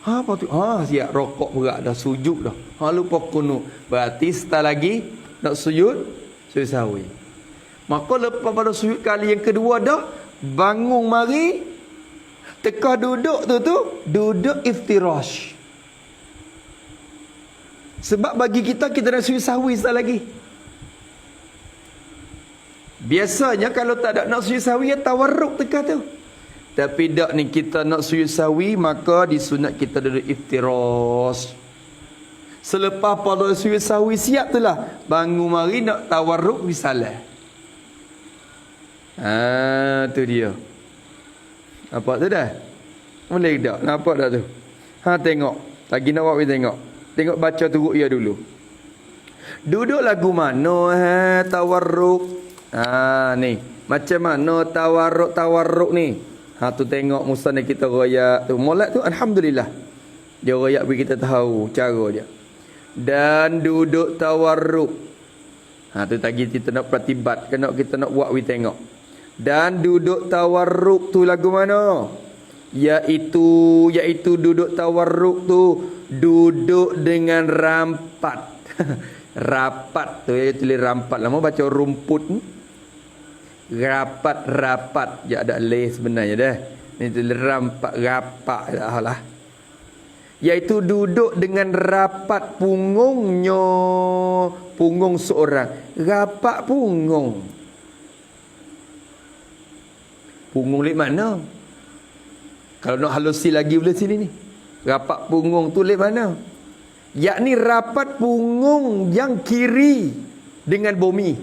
Apa tu? Siap rokok berat dah, sujud dah. Lupa kunut. Berarti setelah lagi nak sujud sahwi. Maka lepas pada sujud kali yang kedua dah, bangun mari, teka duduk tu duduk iftirash. Sebab bagi kita nak sujud sahwi setelah lagi. Biasanya kalau tak ada nak sujud sahwi, tawarruk teka tu. Tapi dak ni kita nak sujud sahwi, maka disunat kita duduk iftirash. Selepas pada sujud sahwi siap tu lah, bangun mari nak tawarruk risalah. Tu dia. Nampak tu dah? Boleh tak? Nampak tak tu? Tengok. Lagi nak buat tengok. Tengok baca turut ya dulu. Duduk lagu mana tawarruk? Ni. Macam mana tawarruk ni? Tu tengok musnad kita royak tu. Molek tu alhamdulillah. Dia royak bagi kita tahu cara dia. Dan duduk tawarruk. Tu tadi kita nak praktibat, kena kita nak buat tengok. Dan duduk tawarruk tu lagu mana? Iaitu duduk tawarruk tu duduk dengan rampat. Rapat tu ya, tulis rampat. Lama baca rumput ni. Rapat ya ada leh sebenarnya dah. Ni tulis rapat lah. Iaitu duduk dengan rapat punggungnya, punggung seorang. Rapat punggung. Punggung lek mana? Kalau nak halusi lagi boleh sini ni. Rapat punggung tu lek mana? Yakni rapat punggung yang kiri dengan bumi.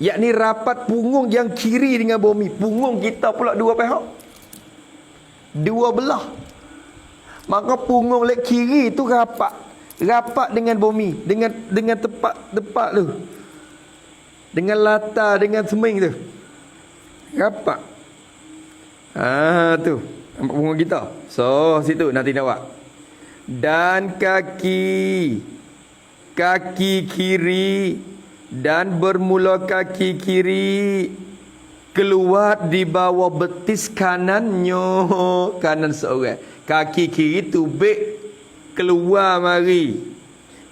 Yakni rapat punggung yang kiri dengan bumi. Punggung kita pula dua pihak. Dua belah. Maka punggung lek kiri tu rapat. Rapat dengan bumi, dengan tepat tu. Dengan latar, dengan seming tu. Rapat. Tu. Nampak punggung kita. So, situ nanti nampak. Dan kaki kiri dan bermula kaki kiri keluar di bawah betis kanannya. Kanan seorang. Kaki kiri tubik keluar mari.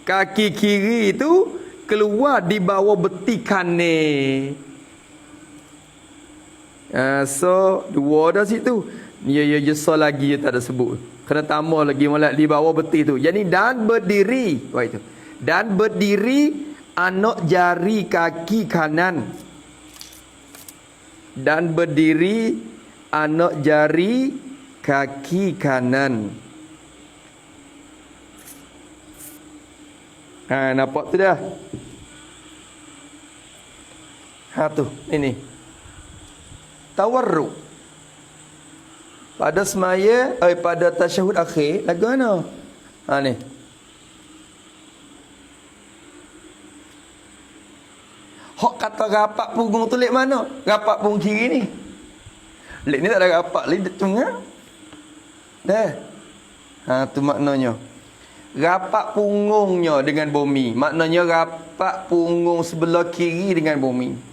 Kaki kiri itu keluar di bawah betis kanan. So dua dah situ. Ya so lagi tak ada sebut. Kena tambah lagi molek di bawah betis tu. Jadi dan berdiri. Wah itu. Dan berdiri anak jari kaki kanan. Dan berdiri anak jari kaki kanan. Nampak tu dah. Tu ini. Tawarruk. Pada semaya, pada tasyahud akhir, lagu mana? Ni. Hak kata rapat punggung tu lek mana? Rapat punggung kiri ni. Lek ni tak ada rapat, lek tengah. Dah. Tu maknanya. Rapat punggungnya dengan bumi. Maknanya rapat punggung sebelah kiri dengan bumi.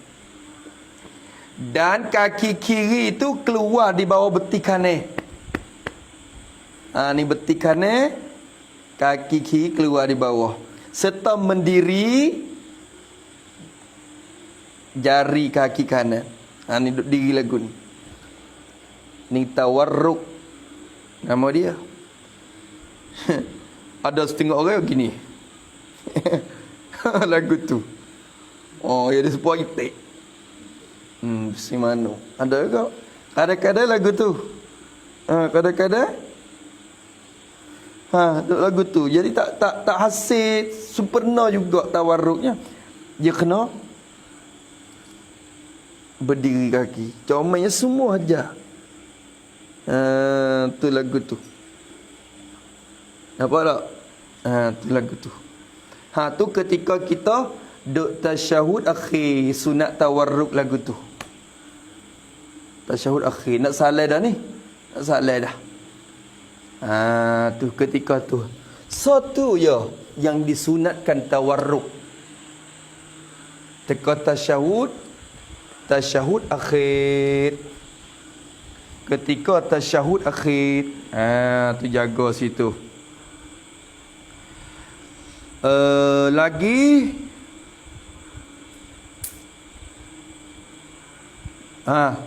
Dan kaki kiri itu keluar di bawah betis kanan. Ni betis kanan. Kaki kiri keluar di bawah. Serta mendiri jari kaki kanan. Ni duduk diri lagu ni. Ni tawarruk. Nama dia. Ada setengah orang gini. Lagu tu. Ya dia sebuah itik. Si mana? Ada ke? Kadang-kadang lagu tu. Kadang-kadang lagu tu. Jadi tak hasil sempurna juga tawarruknya. Dia kena berdiri kaki. Comel semua aja. Tu lagu tu. Nampak tak? Tu lagu tu. Tu ketika kita duk tasyahud akhir, sunat tawarruk lagu tu. Tasyahud akhir. Nak salah dah ni? Nak salah dah. Tu ketika tu. So tu ya yang disunatkan tawarruk. Teka tasyahud akhir. Ketika tasyahud akhir. Tu jaga situ. Lagi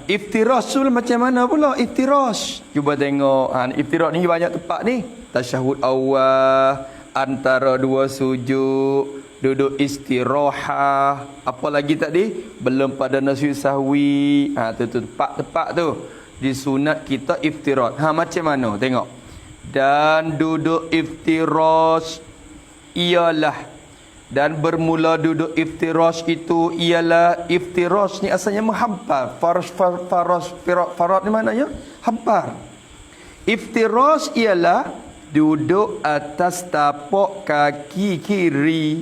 iftirash tu macam mana pula iftirash? Cuba tengok. Iftirash ni banyak tempat ni. Tasyahud awal, antara dua sujud, duduk istirahah, apa lagi tadi? Belum pada nasib sahwi. Tu tempat tu disunat kita iftirash. Macam mana? Tengok. Dan duduk iftirash ialah, dan bermula duduk iftirash itu ialah, iftirash ni asalnya menghampar. Farat ni maknanya hampar. Iftirash ialah duduk atas tapak kaki kiri.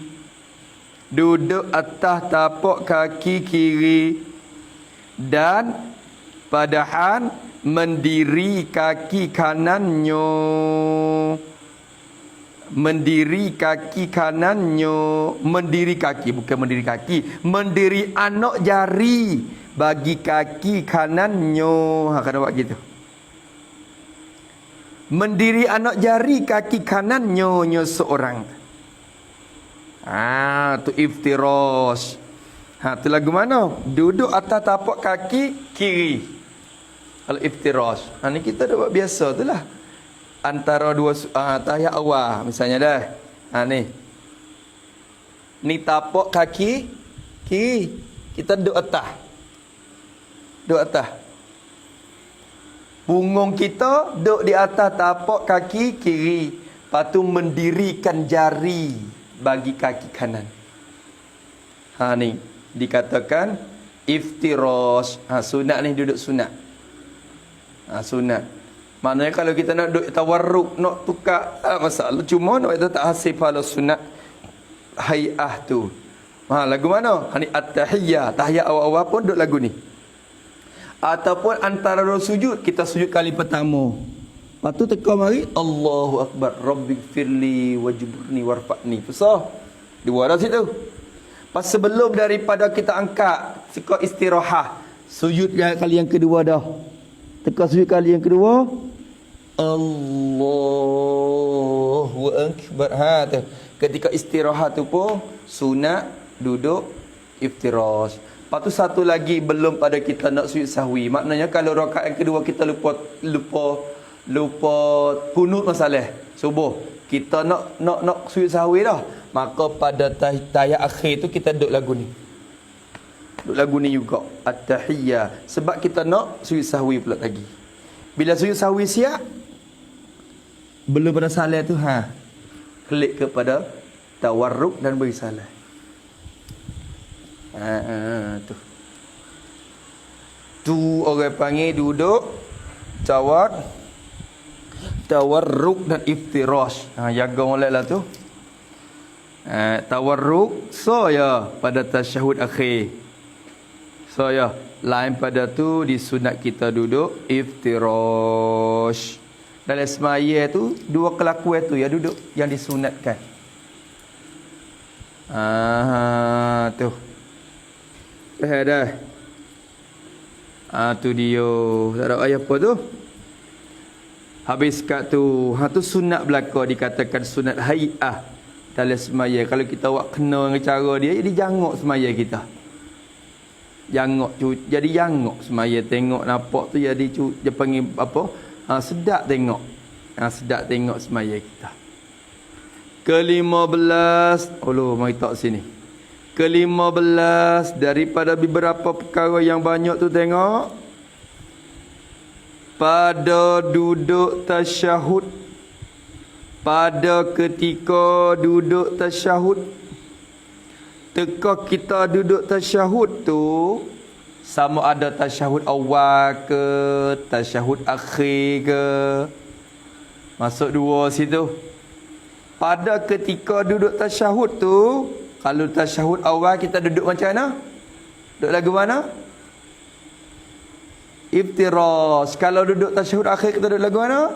Duduk atas tapak kaki kiri. Dan padahal mendiri kaki kanannya. Mendiri kaki kanannya. Mendiri kaki, bukan mendiri kaki. Mendiri anak jari bagi kaki kanannya. Kena buat gitu. Mendiri anak jari kaki kanannya seorang. Tu iftirash. Tu lagu mana? Duduk atas tapak kaki kiri. Kalau iftirash. Ni kita dah buat biasa tu lah. Antara dua tahiyat awal misalnya dah. Ni tapak kaki kiri. Kita duduk atas. Duduk atas. Punggung kita duduk di atas tapak kaki kiri. Lepas tu mendirikan jari bagi kaki kanan. Ni dikatakan iftirash. Sunat ni duduk sunat. Sunat. Maknanya kalau kita nak duk tawarruk, nak tukar, masalah. Cuma nak itu tak hasil pahala sunat hay'ah tu. Lagu mana? Hani at-tahiyyah. Tahiyat awal-awal pun duk lagu ni. Ataupun antara dua sujud, kita sujud kali pertama. Lepas tu teka mari, Allahu Akbar. Rabbighfirli wajburni warfa'ni. Besar. Dua dah situ. Pas sebelum daripada kita angkat, suka istirahat. Sujud kali yang kedua dah. Teka sujud kali yang kedua. Allahu Akbar. Tu. Ketika istirahat tu pun sunat duduk iftirash. Lepas tu satu lagi belum pada kita nak sujud sahwi. Maknanya kalau rakaat yang kedua kita lupa kunut masalah subuh. Kita nak sujud sahwi dah. Maka pada tahiyat akhir tu kita duduk lagu ni. Duduk lagu ni juga. At-tahiyyah. Sebab kita nak sujud sahwi pula lagi. Bila sujud sahwi siap, belum pada salah tu klik kepada tawarruk dan beri salah. Tu orang panggil duduk tawarruk dan iftirash. Jaga moleklah tu. Tawarruk ya pada tasyahud akhir. Ya lain pada tu disunat kita duduk iftirash. Dalam semaya tu dua kelakuan tu ya duduk yang disunatkan. Tu. Dah. Tu dia. Tak ada ayat apa tu? Habis kat tu. Tu sunat belaka dikatakan sunat hay'ah dalam semaya. Kalau kita buat kena dengan cara dia, jadi jangok semaya kita. Jadi jangok semaya. Tengok nampak tu jadi dia panggil apa? Sedap tengok. Sedap tengok semaya kita. Ke-15. Mari tak sini. Ke-15 daripada beberapa perkara yang banyak tu tengok. Pada duduk tasyahud. Pada ketika duduk tasyahud. Teka kita duduk tasyahud tu, sama ada tasyahud awal ke, tasyahud akhir ke. Masuk dua situ. Pada ketika duduk tasyahud tu, kalau tasyahud awal kita duduk macam mana? Duduk lagu mana? Iftirash. Kalau duduk tasyahud akhir kita duduk lagu mana?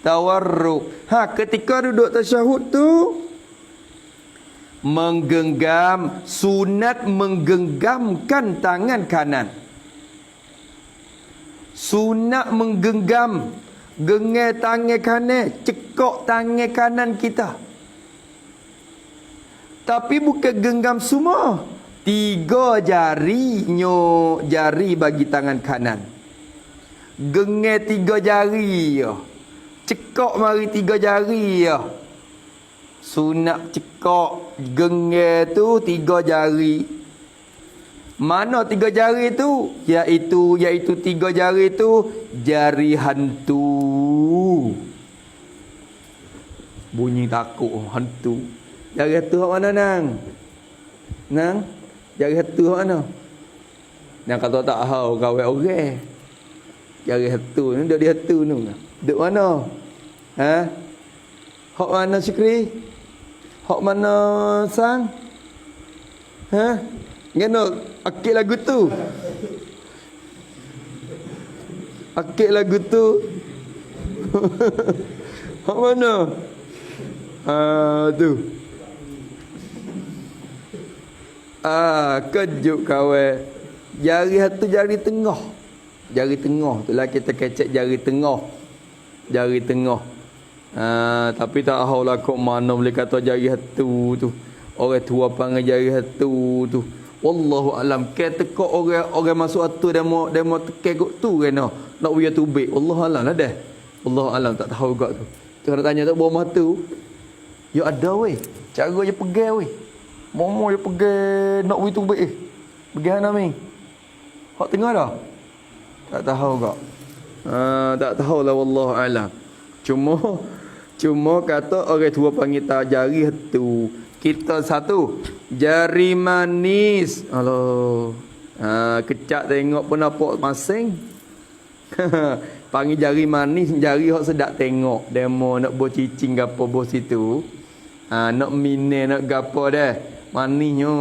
Tawarruk. Ketika duduk tasyahud tu, menggenggam, sunat menggenggamkan tangan kanan. Sunat menggenggam, genggam tangan kanan, cekok tangan kanan kita. Tapi bukan genggam semua. 3 jari, jari bagi tangan kanan. Genggam 3 jari. Cekok mari 3 jari. Sunat cekok genggam tu 3 jari. Mana 3 jari tu? Iaitu 3 jari tu jari hantu. Bunyi takut hantu. Jari hantu kat mana nang? Nang? Jari hantu kat mana? Nang kata tak tahu kawan orang. Jari hantu ni dia hantu ni. Duk mana? Hak mana Syukri? Hak mana sang? Ngano akik lagu tu? Akik lagu tu. Hak mana? Tu. Kejut kawan. Jari satu jari tengah. Jari tengah tu lah kita kecek jari tengah. Jari tengah. Tapi tak tahu lah kok mana boleh kata jari satu tu. Orang tua panggil jari satu tu. Wallahu alam. Kata kok orang masuk atu demo tekan kok tu kan nak buya tubik. Wallahu alam lah dah. Wallahu alam tak tahu gak tu. Tu nak tanya tak bawa mata. Ya ada weh. Cara je pegang weh. Momo je pegang nak buya tubik Pegang mana ming? Hak tengah dah. Tak tahu gak. Tak tahulah wallahu alam. Cuma kata orang tua panggil tak jari satu. Kita satu jari manis. Kecak tengok pun nampak masing. Panggil jari manis, jari hok sedap tengok. Demo nak buat cicing gapo bos situ. Nak mine nak gapo dah. Manisnya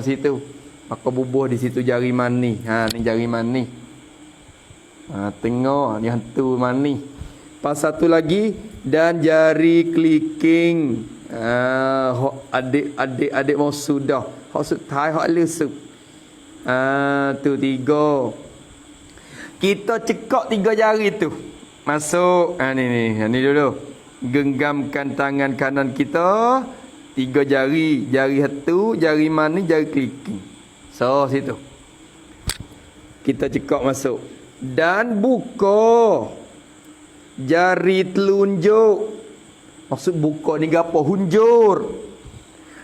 situ. Maka bubuh di situ jari manis. Ni jari manis. Tengok ni hantu manis. Pas satu lagi dan jari clicking. Adik mau sudah. Hok sutai hok lesuk. Tu 3. Kita cekak 3 jari tu. Masuk. Ni dulu. Genggamkan tangan kanan kita. 3 jari. Jari hatu, jari manis, jari clicking. So, situ. Kita cekak masuk. Dan buka. Jari telunjuk. Maksud buka ni gapo? Hunjur.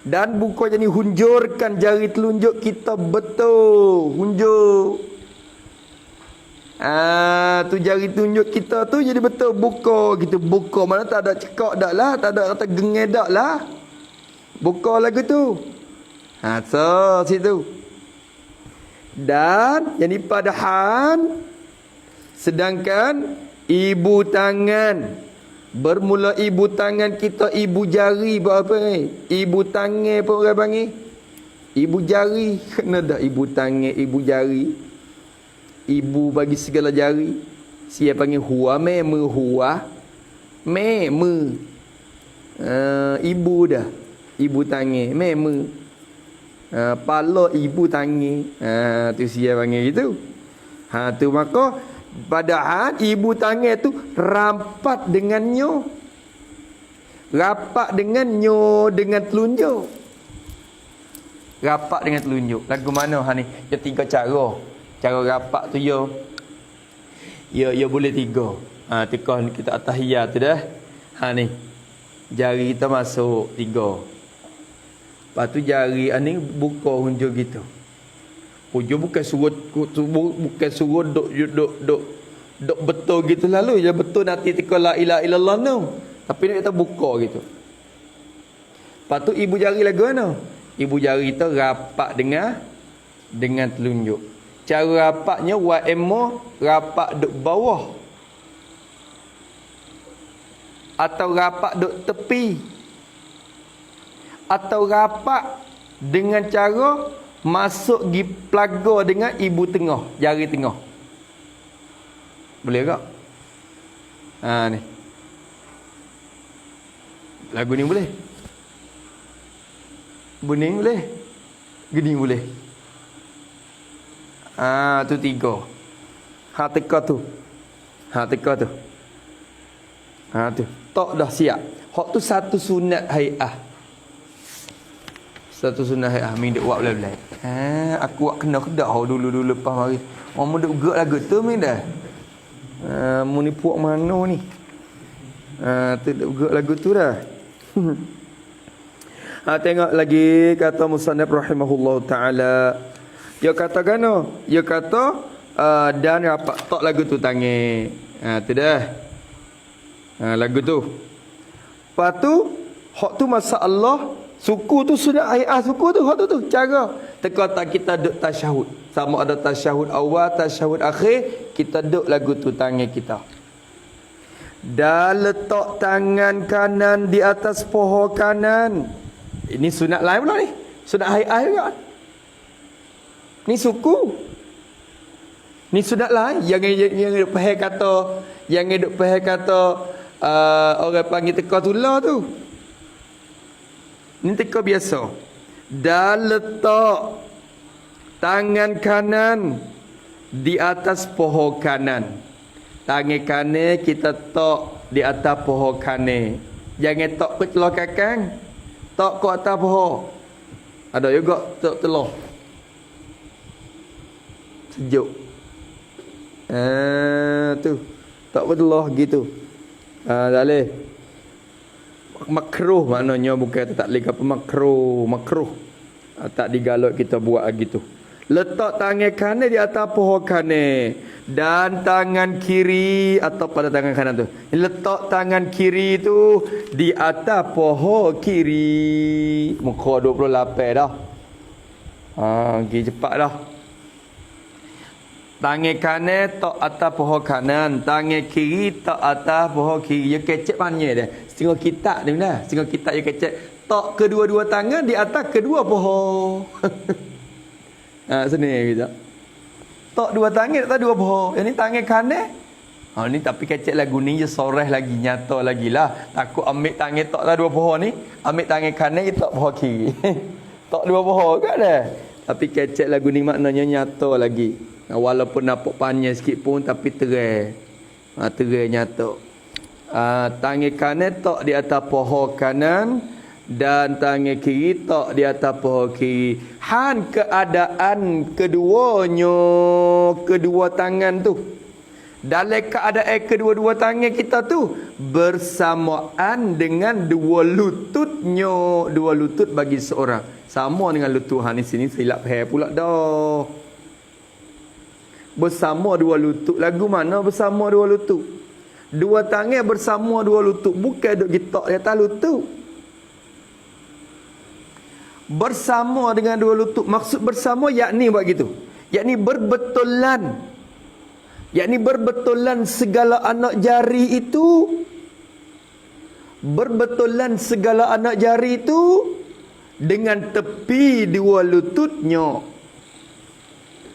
Dan buka jadi hunjurkan jari telunjuk kita betul. Hunjur. Tu jari tunjuk kita tu jadi betul buka gitu. Buka mana tak ada cekak dak lah, tak ada kata gengeh dak lah. Buka lagu tu. So situ. Dan yang padahan sedangkan ibu tangan bermula ibu tangan kita ibu jari buat apa ni? Ibu tangan pun orang panggil. Ibu jari kena dak ibu tangan, ibu jari. Ibu bagi segala jari. Siapa panggil huwa meme huwa. Meme. Ibu dah. Ibu tangan. Meme. Pala ibu tangan. Tu siapa panggil gitu. Tu maka padahal ibu tangan tu rapat dengannya. Rapat dengannya dengan telunjuk. Rapat dengan telunjuk. Lagu mana ni? Ada 3 cara. Cara rapat tu yo boleh 3. Tekah kita atahiyat tu dah. Ni. Jari kita masuk 3. Lepas tu jari ni buka hunjur gitu. Hunjur bukan suruh duk betul gitu lalu je betul nanti tekah la ilaha illallah tu. Tapi nak kita buka gitu. Lepas tu ibu jari lagu mana? Ibu jari kita rapat dengan telunjuk. Cara rapatnya wa'emo rapat duk bawah atau rapat duk tepi atau rapat dengan cara masuk gi pelaga dengan ibu tengah, jari tengah. Boleh tak? Ni. Lagu ni boleh. Bening boleh. Gini boleh. Tu 3. Teka tu. Teka tu. Tu. Tok dah siap. Hak tu satu sunat hai'ah. Satu sunat hai'ah. Min duk buat belai-belai. Aku buat kena kedak dulu lepas mari. Mu duk gerak lagu tu min dah. Mu ni puak mana ni? Tu duk gerak lagu tu dah. Tengok lagi kata musannaf rahimahullahu taala. Dia kata gano? Dia kata dan rapat tok lagu tu tangan. Tu dah. Lagu tu. Lepas tu hak tu masalah suku tu sudah ayat suku tu hak tu cara. Teka tak kita duk tasyahud. Sama ada tasyahud awal, tasyahud akhir, kita duk lagu tu tangan kita. Dan letak tangan kanan di atas paha kanan. Ini sunat lain pula ni. Sunat hayat juga. Ni suku. Ni sunat lain. Yang duk faham kata, yang duk faham kata orang panggil teka tular tu. Ni teka biasa. Dan letak tangan kanan di atas paha kanan. Tangan kanan kita tok di atas paha kanan. Jangan tok ke telur kakang. Tok ke atas paha. Ada juga tok telur. Sejuk. Tu. Tok telur gitu. Tak boleh. Makruh maknanya bukan tak boleh apa makruh. Tak digalak kita buat gitu. Letak tangan kanan di atas paha kanan dan tangan kiri atau pada tangan kanan tu. Letak tangan kiri tu di atas paha kiri. Muka 28 dah. Pergi cepat dah. Tangan kanan tok atas paha kanan, tangan kiri tok atas paha kiri. Ya kecek panjang dah. Setengah kitab ni dah. Setengah kitab ya kecek. Tok kedua-dua tangan di atas kedua paha. Sini kita. Tok dua tangan atas dua paha. Yang ni tangan kanan. Ni tapi kecek lagu ni je soreh lagi, nyata lagi lah. Takut ambil tangan tok atas dua paha ni, ambil tangan kanan je tok paha kiri. Tok dua paha kan dah. Tapi kecek lagu ni maknanya nyata lagi. Walaupun nampak panjang sikit pun tapi terang. Terang nyata. Tangan kanan tok di atas paha kanan dan tangan kiri tok di atas paha kiri. Han keadaan keduanya, kedua tangan tu. Dalam keadaan kedua-dua tangan kita tu bersamaan dengan dua lututnya. Dua lutut bagi seorang sama dengan lutut. Ni sini silap hair pula dah. Bersama dua lutut. Lagu mana bersama dua lutut? Dua tangan bersama dua lutut. Bukan duk gitak di atas lutut. Bersama dengan dua lutut. Maksud bersama yakni buat gitu. Yakni berbetulan. Yakni berbetulan segala anak jari itu. Berbetulan segala anak jari itu dengan tepi dua lututnya.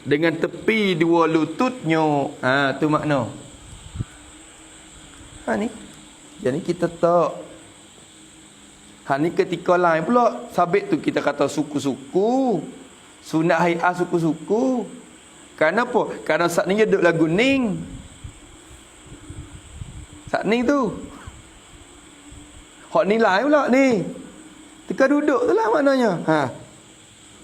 Dengan tepi dua lututnya. Tu makna. Ni. Jadi kita tak. Ni ketika lain pula. Sabit tu kita kata suku-suku. Sunat hai'ah suku-suku. Kenapa? Kerana saat ni dia duduk lagu ning. Saat ni tu. Hak ni lain pula ni. Tika duduk tu lah maknanya.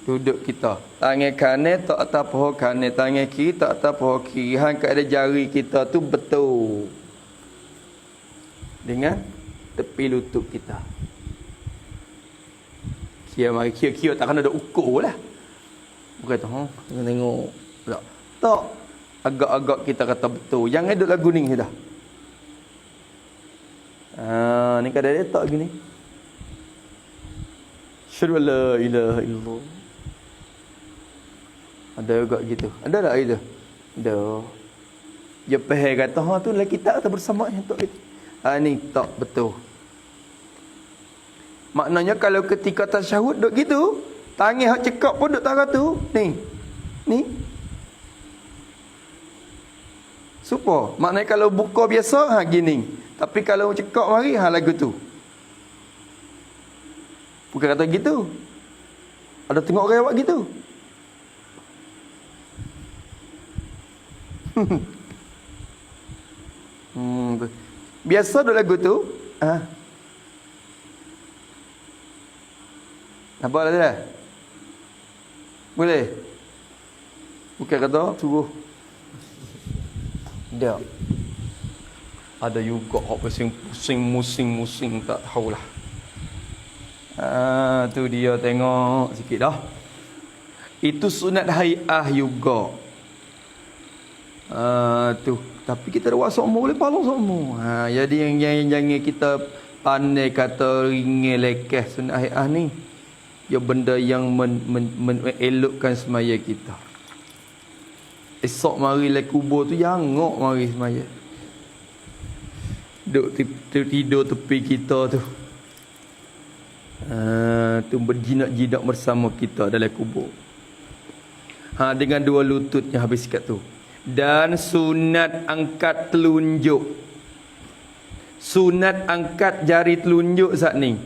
Duduk kita. Tangan kanan tak atas paha kanan. Tangan kiri tak atas paha kiri. Keadaan jari kita tu betul. Dengan tepi lutut kita. Kira mari kira tak kena ada ukur lah. Bukan tu. Tengok. Tak. Agak-agak kita kata betul. Jangan duduk lagu ni dah. Ni kadang dia tak gini. Asyhadu an la ilaha illallah. Ada juga gitu. Ada tak itu? Ada. Dia faham kata tu lah kita kata bersama yang tak gitu. Ni tak betul. Maknanya kalau ketika tasyahud duk gitu, tangan hak cekak pun duk tara tu. Ni. Supa. Maknanya kalau buka biasa gini. Tapi kalau cekak mari lagu tu. Bukan kata gitu. Ada tengok orang buat gitu. Biasa duk lagu tu. Nampak lah dia? Boleh? Bukan kata suruh. Tak. Ada juga hak pusing tak tahulah. Tu dia tengok sikit dah. Itu sunat hai'ah juga. Tu. Tapi kita dewasa umur boleh palang semua. Jadi yang jangan kita pandai kata ringin lekeh sunat hai'ah ni. Ya benda yang elokkan semaya kita. Esok mari le kubur tu jangok mari semaya. Duk tidur tepi kita tu. Tu berjinak-jinak bersama kita dalam kubur. Dengan dua lututnya habis kat tu. Dan sunat angkat telunjuk. Sunat angkat jari telunjuk saat ni.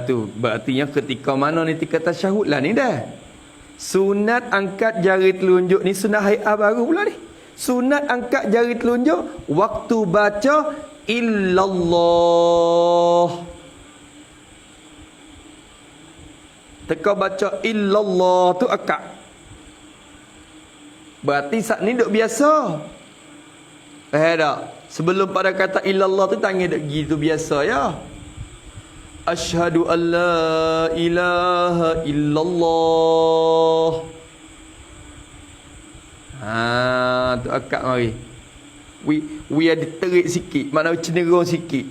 Tu berartinya ketika mana ni ketika tasyahud lah ni dah. Sunat angkat jari telunjuk ni sunat hai'ah baru pula ni. Sunat angkat jari telunjuk waktu baca illallah. Teka baca illallah tu akak. Berarti saat ni duk biasa. Tak? Sebelum pada kata illallah tu tangan duk gitu biasa ya. Asyhadu an la ilaha illallah. Tu akak mari. We ada terik sikit, mana cenderung sikit.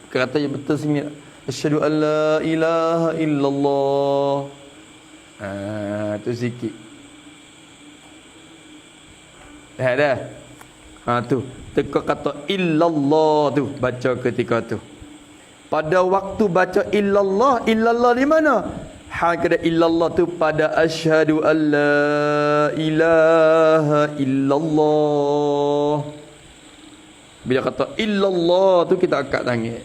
Kata yang betul sini. Asyhadu an la ilaha illallah. Tu sikit. Dah. Tu. Teka kata illallah tu baca ketika tu. Pada waktu baca illallah di mana? Hal kata illallah tu pada asyhadu an la ilaha illallah. Bila kata illallah tu kita angkat tangan.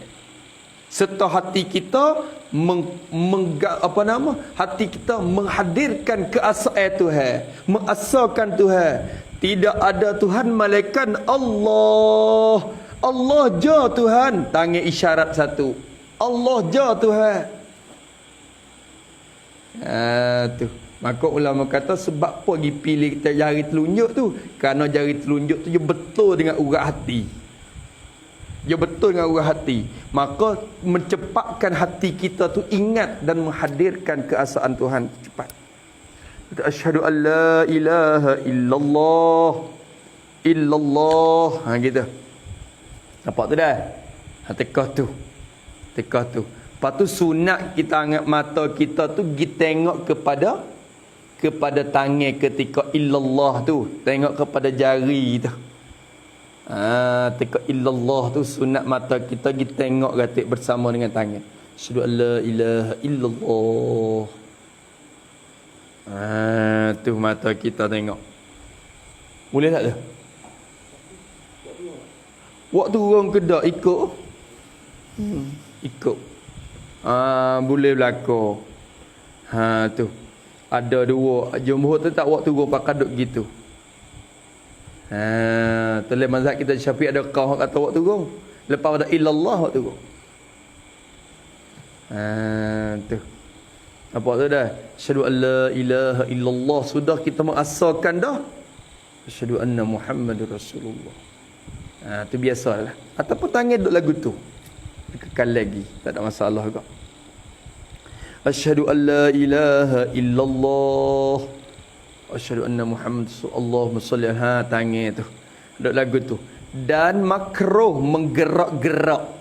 Serta hati kita hati kita menghadirkan keasaan Tuhan, mengasakan Tuhan. Tidak ada Tuhan malaikat Allah. Allah je Tuhan. Tangan isyarat satu. Allah je Tuhan. Tu. Maka ulama kata sebab apa pergi pilih kita jari telunjuk tu? Kerana jari telunjuk tu dia betul dengan urat hati. Dia betul dengan urat hati. Maka mencepatkan hati kita tu ingat dan menghadirkan keasaan Tuhan cepat. Asyhadu an la ilaha illallah. Illallah. Gitu. Nampak tu dah? Tekah tu. Lepas tu sunat kita angkat mata kita tu pergi tengok kepada tangan ketika illallah tu. Tengok kepada jari tu. Ketika illallah tu sunat mata kita pergi tengok gatik bersama dengan tangan. Asyhadu an la ilaha illallah. Tu mata kita tengok. Boleh tak tu? Waktu orang kedak ikut. Ikut. Boleh berlaku. Tu. Ada dua. Jumhur tu tak waktu gua pakai duk gitu. Dalam mazhab kita Syafi'i ada kau kata waktu gua. Lepas ada illallah waktu gua. Tu. Apa tu dah? Asyhadu an la ilaha illallah. Sudah kita mengasalkan dah. Asyhadu anna Muhammadur Rasulullah. Tu biasalah. Ataupun tangan duk lagu tu. Kekal lagi, tak ada masalah juga. Asyhadu an la ilaha illallah. Asyhadu anna Muhammad Allahumma salli tangan tu. Duk lagu tu. Dan makruh menggerak-gerak.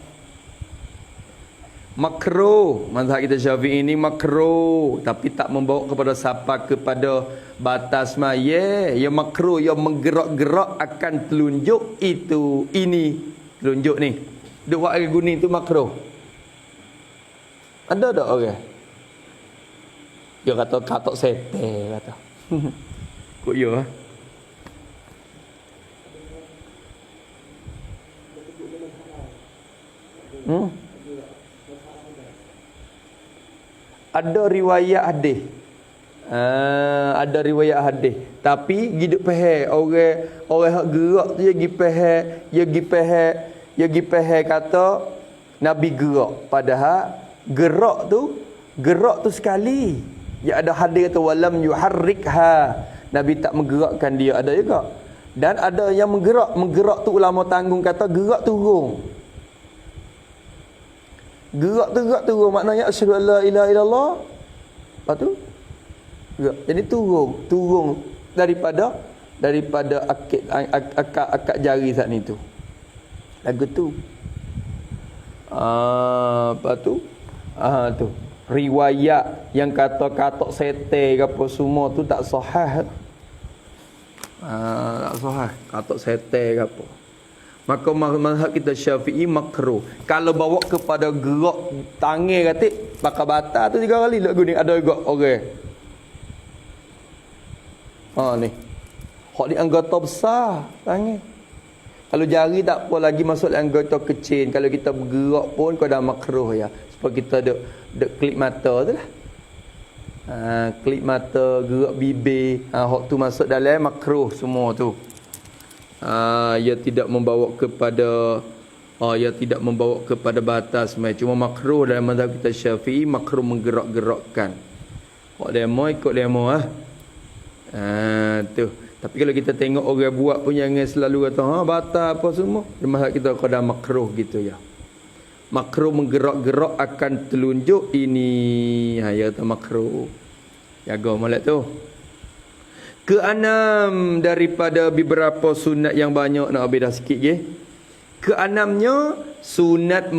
Makruh. Mazhab kita Syafi'i ini makruh, tapi tak membawa kepada siapa kepada batas maya. Ya makruh, ya menggerak-gerak akan telunjuk itu ini. Telunjuk ni. Duk buat air guni tu makruh. Ada tak orang? Dia kata katok sete kata. Kok ya? Ada riwayat hadis. Ada riwayat hadis. Tapi hidup pehek orang hak gerak tu dia pergi pehek kata Nabi gerak. Padahal gerak tu sekali. Ya ada hadis kata walam yuharrikha. Nabi tak menggerakkan dia, ada juga. Dan ada yang menggerak tu ulama tanggung kata gerak turun. Gerak turun maknanya asyhadu an la ilaha illallah. Lepas tu gerak. Jadi turun daripada akad jari saat ni tu. Lagu tu. Lepas tu tu riwayat yang kata katok sete ke apa semua tu tak sahih. Tak sahih katok sete ke apa. Maka mazhab kita Syafi'i makruh. Kalau bawa kepada gerak tangan katik pakai bata tu 3 kali lagu ni ada juga orang. Ni. Hak di anggota besar tangan. Kalau jari tak apa lagi masuk anggota kecil. Kalau kita bergerak pun kau dah makruh ya. Supaya kita duk klip mata tu lah. Klip mata, gerak bibir. Hak tu masuk dalam makruh semua tu. Ia tidak membawa kepada batas. Cuma makruh dalam mazhab kita Syafi'i makruh menggerak-gerakkan. Hak demo ikut demo tu. Tapi kalau kita tengok orang buat pun jangan selalu kata batal apa semua. Dalam mazhab kita qada makruh gitu ya. Makruh menggerak-gerak akan telunjuk ini. Ya kata makruh. Jaga molek tu. Keenam daripada beberapa sunat yang banyak nak habis dah sikit je. Keenamnya sunat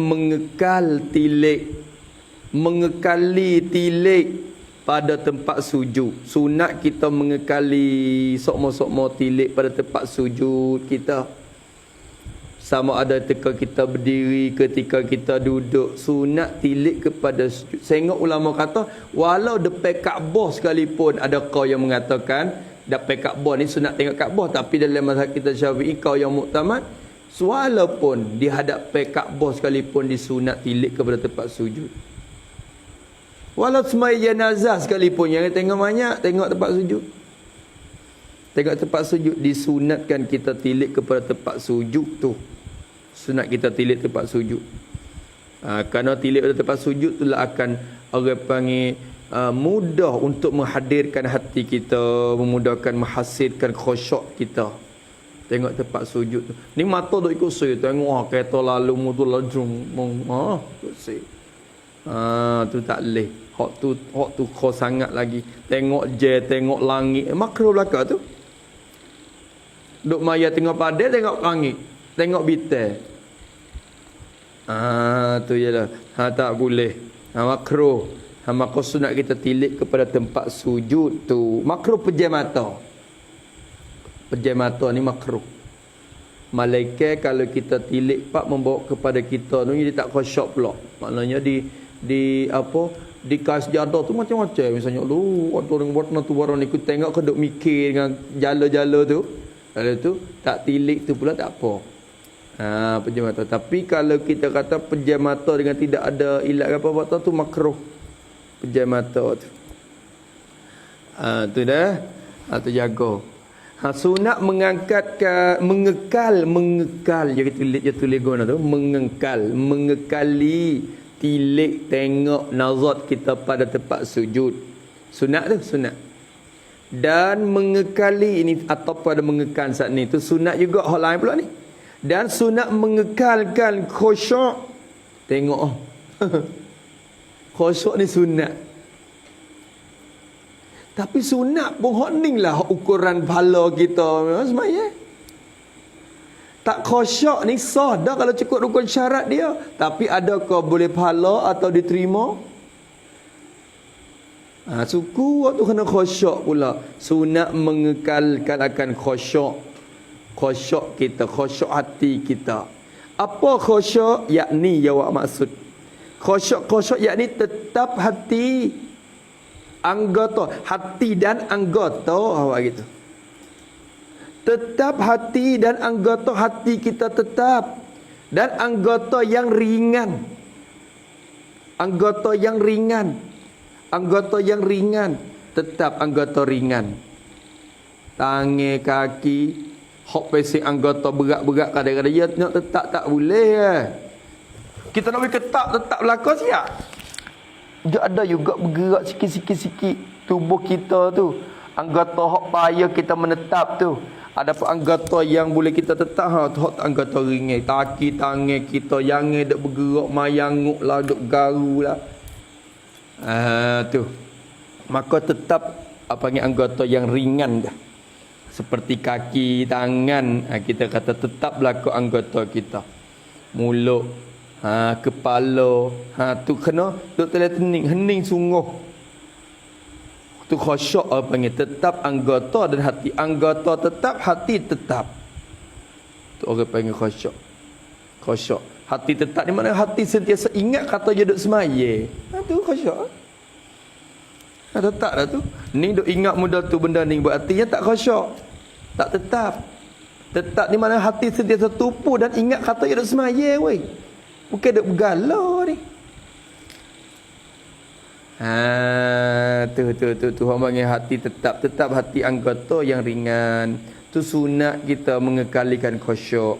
mengekali tilik pada tempat sujud. Sunat kita mengekali sokmo-sokmo tilik pada tempat sujud kita. Sama ada ketika kita berdiri, ketika kita duduk. Sunat tilik kepada sujud. Sehingga ulama kata, walau depan Kaabah sekalipun, ada kau yang mengatakan, depan Kaabah ni sunat tengok Kaabah. Tapi dalam mazhab kita Syafi'i, kau yang muktamad, walaupun di hadapan Kaabah sekalipun disunat tilik kepada tempat sujud. Walau semai jenazah sekalipun, yang tengok banyak, tengok tempat sujud. Tengok tempat sujud, disunatkan kita tilik kepada tempat sujud tu. Sunat kita tilik tempat sujud. Kerana tilik pada tempat sujud itulah akan orang panggil mudah untuk menghadirkan hati kita, memudahkan menghasilkan khusyuk kita. Tengok tempat sujud tu. Ni mata duk ikut saya, tengok kereta lalu motor lajung, ikut saya. Tu tak leh. Hak tu kau sangat lagi. Tengok je, tengok langit. Makruh belaka tu. Duk maya tengok padai, tengok langit. Tengok bintang. Tu jelah. Tak boleh. Makruh. Maka sunat kita tilik kepada tempat sujud tu. Makruh pejam mata. Pejam mata ni makruh. Malaikat kalau kita tilik pak membawa kepada kita tu jadi tak khusyuk pula. Maknanya di kas jadah tu macam-macam. Misalnya lu orang buat tu barang ni aku tengok kau duk mikir dengan jala-jala tu. Kalau tu tak tilik tu pula tak apa. Pejam mata. Tapi kalau kita kata pejam mata dengan tidak ada ilat apa-apa tu makruh. Pejam mata tu. Tu dah. Tu jaga. Sunat mengekal dia tulis guna tu, mengekali tilik tengok nazar kita pada tempat sujud. Sunat tu sunat. Dan mengekali ini atau pada mengekal saat ni tu sunat juga hal lain pula ni. Dan sunat mengekalkan khusyuk. Tengok khusyuk ni sunat. Tapi sunat pun hotning lah ukuran pahala kita semaya. Tak khusyuk ni sah dah kalau cukup rukun syarat dia. Tapi adakah boleh pahala atau diterima? Suku waktu kena khusyuk pula. Sunat mengekalkan akan khusyuk. Khusyuk kita, khusyuk hati kita. Apa khusyuk? Yakni jawab maksud. Khusyuk yakni tetap hati anggota, hati dan anggota awak gitu. Tetap hati dan anggota hati kita tetap. Dan anggota yang ringan. Anggota yang ringan. Anggota yang ringan. Tetap anggota ringan. Tangan, kaki. Hok pesing anggota berat-berat kadang-kadang. Ya nak tetap tak boleh. Kita nak ketak tetap belakang siap. Dia ada juga bergerak sikit-sikit tubuh kita tu. Anggota hok payah kita menetap tu. Ada pun anggota yang boleh kita tetap hok anggota ringan. Kaki tangan kita jangan dak bergerak mayanguk lah, dak garu lah. Tu. Maka tetap panggil anggota yang ringan dah. Seperti kaki, tangan, kita kata tetap berlaku anggota kita. Mulut, kepala, tu kena duk teling hening sungguh. Tu khusyuk panggil tetap anggota dan hati. Anggota tetap, hati tetap. Tu orang panggil khusyuk. Khusyuk. Hati tetap ni mana hati sentiasa ingat kata je duk semaya. Tu khusyuk. Tetap dah tu. Ni duk ingat muda tu benda ni buat hatinya tak khusyuk. Tak tetap. Tetap ni mana hati sentiasa tupu dan ingat kata je duk semaya weh. Bukan duk bergalau ni. Tu orang panggil hati tetap hati anggota yang ringan. Tu sunat kita mengekalikan khusyuk.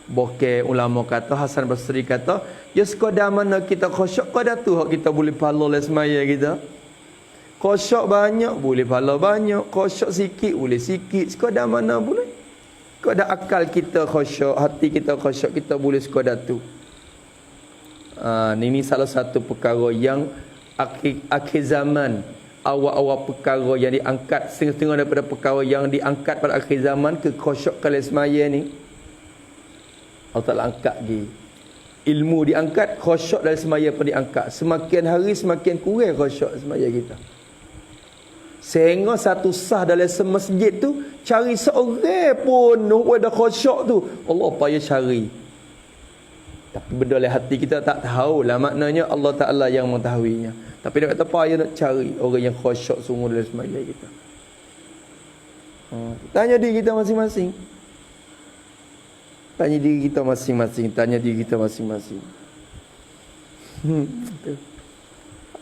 Bokeh ulama kata, Hasan Basri kata, ya sekadar mana kita khusyuk pada tu hak kita boleh pahala le semaya kita. Khusyuk banyak boleh pahala banyak, khusyuk sikit boleh sikit, sekadar mana boleh. Sekadar akal kita khusyuk, hati kita khusyuk, kita boleh sekadar tu. Ini salah satu perkara yang akhir zaman, awal-awal perkara yang diangkat, setengah-setengah daripada perkara yang diangkat pada akhir zaman ke khusyuk kalian semaya ni, Allah Ta'ala angkat lagi. Ilmu diangkat, khusyuk dalam semaya pun diangkat. Semakin hari semakin kurang khusyuk semaya kita. Sehingga satu sah dalam semasjid tu, cari seorang pun ada khusyuk tu, Allah payah cari. Tapi benda dalam hati kita tak tahu lah, maknanya Allah Ta'ala yang mengetahuinya. Tapi dia kata payah nak cari orang yang khusyuk sungguh dalam semaya kita. Tanya diri kita masing-masing. Tanya diri kita masing-masing. Tanya diri kita masing-masing.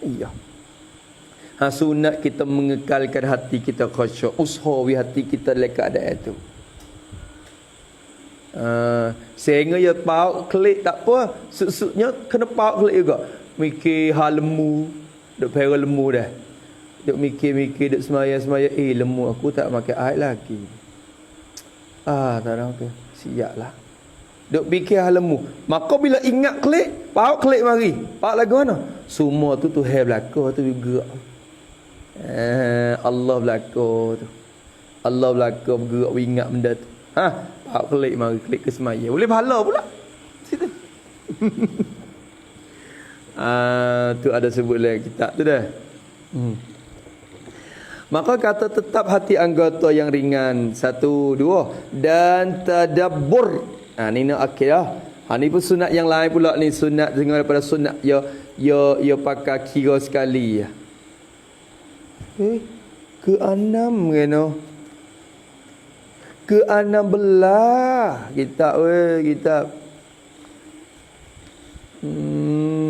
Iya. Sunat kita mengekalkan hati kita khusyuk. Usahawi hati kita dalam keadaan itu. Sehingga ya pauk klik tak apa. Susuknya kena pauk klik juga. Mikir hal lemu. Duk pera lemu dah. Duk mikir-mikir, duk semaya-semaya. Lemu aku tak makan air lagi. Tak ada apa. Siaplah. Duk fikir hal lemu. Maka bila ingat klik, pauk klik mari. Pauk lagu mana? Semua tu Tuhan belaka tu juga. Allah belaka tu. Allah belaka bergerak ingat benda tu. Pauk klik mari, klik ke semaya. Boleh pahala pula. Situ. Tu ada sebut dalam kitab tu dah. Maka kata tetap hati anggota yang ringan. 1, 2. Dan tadabbur. Ni nak akhir lah. Ni pun sunat yang lain pula ni. Sunat dengan daripada sunat. Ya pakai kira sekali. Ke-6 kena. Ke-16. Kitab kitab.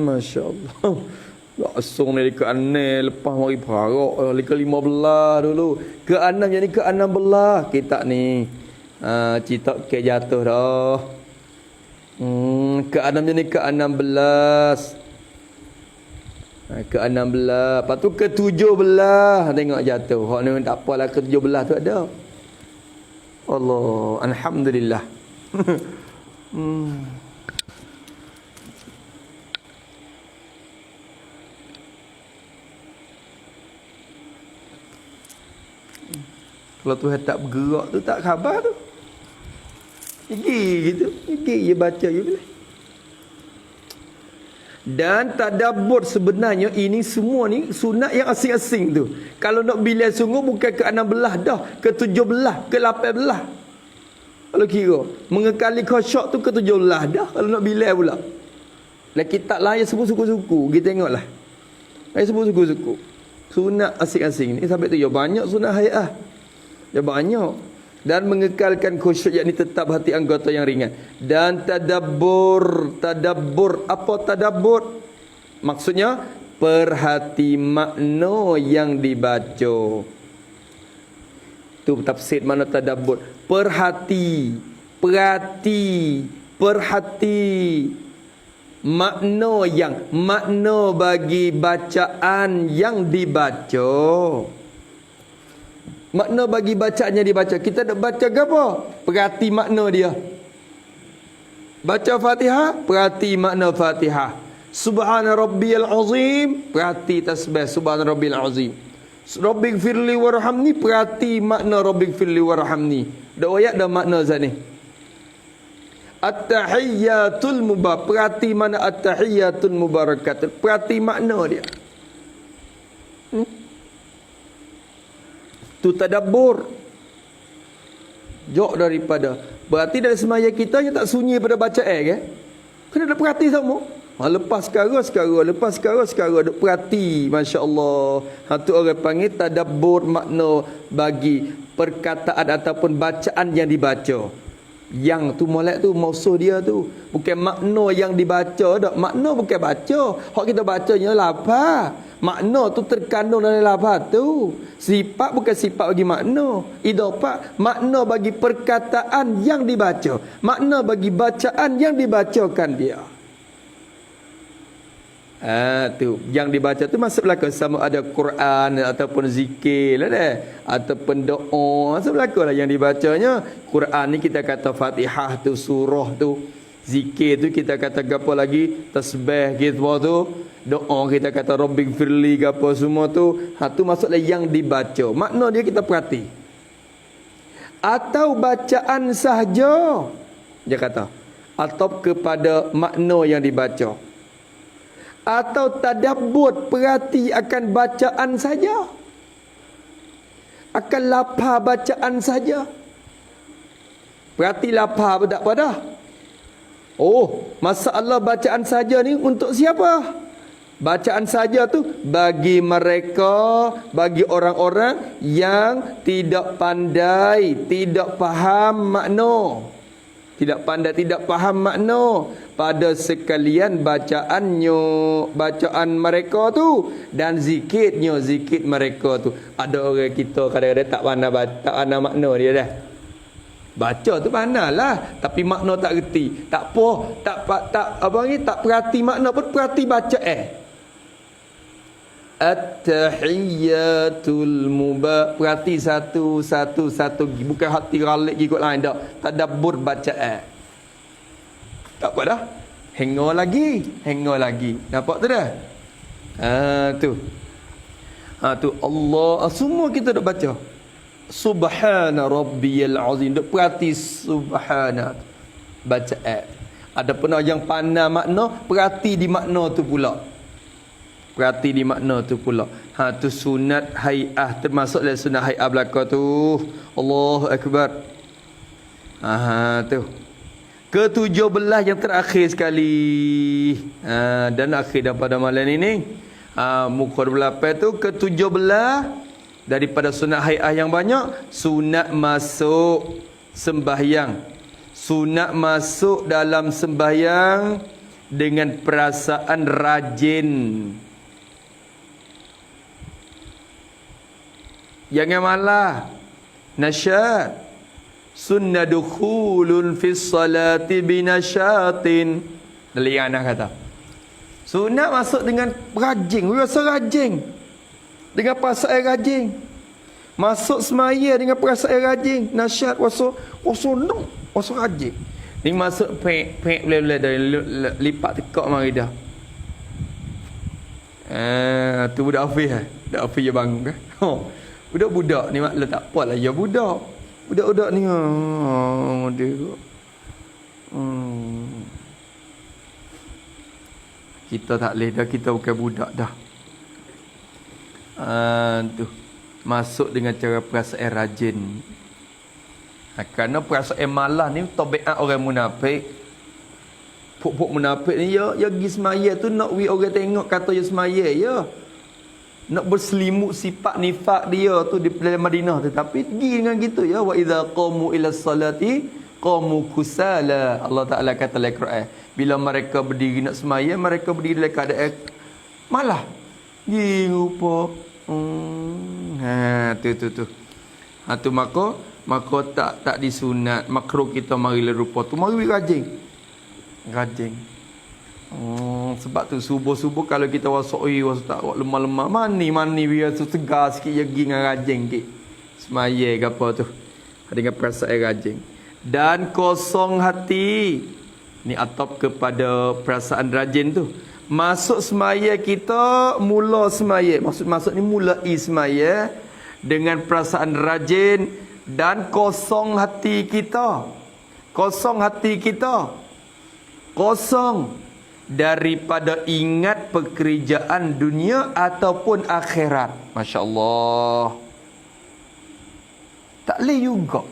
Masya Allah. Langsung ni ke-6. Lepas mari parak. Ke-15 dulu. Ke-6 jadi ke-16. Kitab ni. Cerita ke jatuh dah. Ke-6 jadi ke-16. Ke-16. Lepas tu ke-17. Tengok jatuh. Hak ni tak apalah, ke-17 tu ada. Allah. Alhamdulillah. Kalau Tuhan tak bergerak tu, tak khabar tu. Gigi gitu. Gigi je baca je boleh. Dan tadabbur sebenarnya ini semua ni sunat yang asing-asing tu. Kalau nak bila sungguh bukan ke-16 dah, ke-17, ke-18. Kalau kira mengekali khusyuk tu ke-17 dah kalau nak bila pula. Lah kitab lain sebut suku-suku, kita tengoklah. Ai sebut suku-suku. Sunat asing-asing ni sampai tu ya banyak sunat hayat. Ya banyak. Dan mengekalkan khusyuk, yakni tetap hati anggota yang ringan. Dan tadabbur. Apa tadabbur? Maksudnya perhati makna yang dibaca. Tu tafsir mana tadabbur. Perhati makna bagi bacaan yang dibaca. Makna bagi bacaan yang dibaca. Kita nak baca ke apa? Perhati makna dia. Baca Fatihah, perhati makna Fatihah. Subhana rabbiyal azim, perhati tasbih subhana rabbiyal azim. Rabbighfirli warhamni, perhati makna Rabbighfirli warhamni. Dak ayat dah makna zat ni. At-tahiyyatul mubarak, perhati mana at-tahiyyatul mubarakat. Perhati makna dia. Tu tadabbur. Jauh daripada. Berarti dalam semaya kita yang tak sunyi pada bacaan ke? Kena ada perhati sama. Lepas sekarang duk perhati, masya-Allah. Tu orang panggil tadabbur, makna bagi perkataan ataupun bacaan yang dibaca. Yang tu molek tu maksud dia tu bukan makna yang dibaca dak. Makna bukan baca. Hak kita bacanya lafaz. Makna tu terkandung dalam lafaz tu. Sifat bukan sifat bagi makna. Idafah makna bagi perkataan yang dibaca. Makna bagi bacaan yang dibacakan dia. Tu yang dibaca tu masuk belaka sama ada Quran ataupun zikir lah dah, ataupun doa masuk belaka lah yang dibacanya. Quran ni kita kata Fatihah tu, surah tu. Zikir tu kita kata apa lagi, tasbih gitu tu. Doa kita kata Rabbighfirli apa semua tu. Tu masuklah yang dibaca. Makna dia kita perhati. Atau bacaan sahaja. Dia kata atau kepada makna yang dibaca, atau tadabbur, perhati akan bacaan saja, akan lafaz bacaan saja. Perhati lafaz apa tak pada? Oh, masalah bacaan saja ni untuk siapa? Bacaan saja tu bagi mereka, bagi orang-orang yang tidak pandai, tidak faham makna. Tidak pandai, tidak faham makna pada sekalian bacaannya, bacaan mereka tu dan zikirnya, zikir mereka tu. Ada orang kita kadang-kadang tak pandai makna dia dah. Baca tu pandailah, tapi makna tak reti. Tak apa, tak apa ni, tak perhati makna pun perhati baca At-tahiyyatul perhati satu bukan hati ralik ikut lain dak. Tadabbur bacaan. Tak apa dah. Hengor lagi. Nampak tu dah? Tu Allah, semua kita dak baca. Subhana rabbiyal azim. Dak perhati subhana bacaan. Ada pun yang pandai makna, perhati di makna tu pula. Perhati di makna tu pula. Tu sunat hai'ah, termasuk dalam sunat hai'ah belaka tu. Allahu akbar. Tu. Ke-17 yang terakhir sekali. Dan akhir daripada malam ini. Muka 28 tu ke-17 daripada sunat hai'ah yang banyak. Sunat masuk sembahyang. Sunat masuk dalam sembahyang dengan perasaan rajin. Jangan malah. Nasyad. Sunnah dukhulun fis salati binasyatin. Daliana kata. Sunat masuk dengan rajin. Rasa rajin. Dengan perasaan rajin. Masuk semaya dengan perasaan rajin. Nasyad rasa rajin. Ni masuk pek boleh dari lipat tekak mari dah. Tu budak Hafiz. Budak Hafiz je bangun kan. Budak-budak ni maklah tak apalah ya budak. Budak-budak ni dia kita tak boleh dah, kita bukan budak dah. Tu masuk dengan cara perasaan rajin. Kerana perasaan malah ni tabiat orang munafik. Pok-pok munafik ni ya pergi semaya tu nak orang tengok kata ya semaya ya. Nak berselimut sifat nifak dia tu di dalam Madinah, tetapi pergi dengan gitu ya. Wa idza qamu ila salati qamu kusala. Allah Taala kata dalam Quran, bila mereka berdiri nak semaya, mereka berdiri dalam keadaan malah. Rupa. Tu maka tak disunat. Makruh kita mari rupa tu mari rajin. Sebab tu subuh-subuh kalau kita wasoi tak lemah-lemah mani biar tu segar sikit ya pergi dengan rajin sikit. Semaya ke apa tu. Dengan perasaan rajin. Dan kosong hati. Ni atap kepada perasaan rajin tu. Masuk semaya kita, mula semaya. Maksud ni mulai semaya dengan perasaan rajin dan kosong hati kita. Kosong daripada ingat pekerjaan dunia ataupun akhirat. Masya Allah. Tak boleh juga.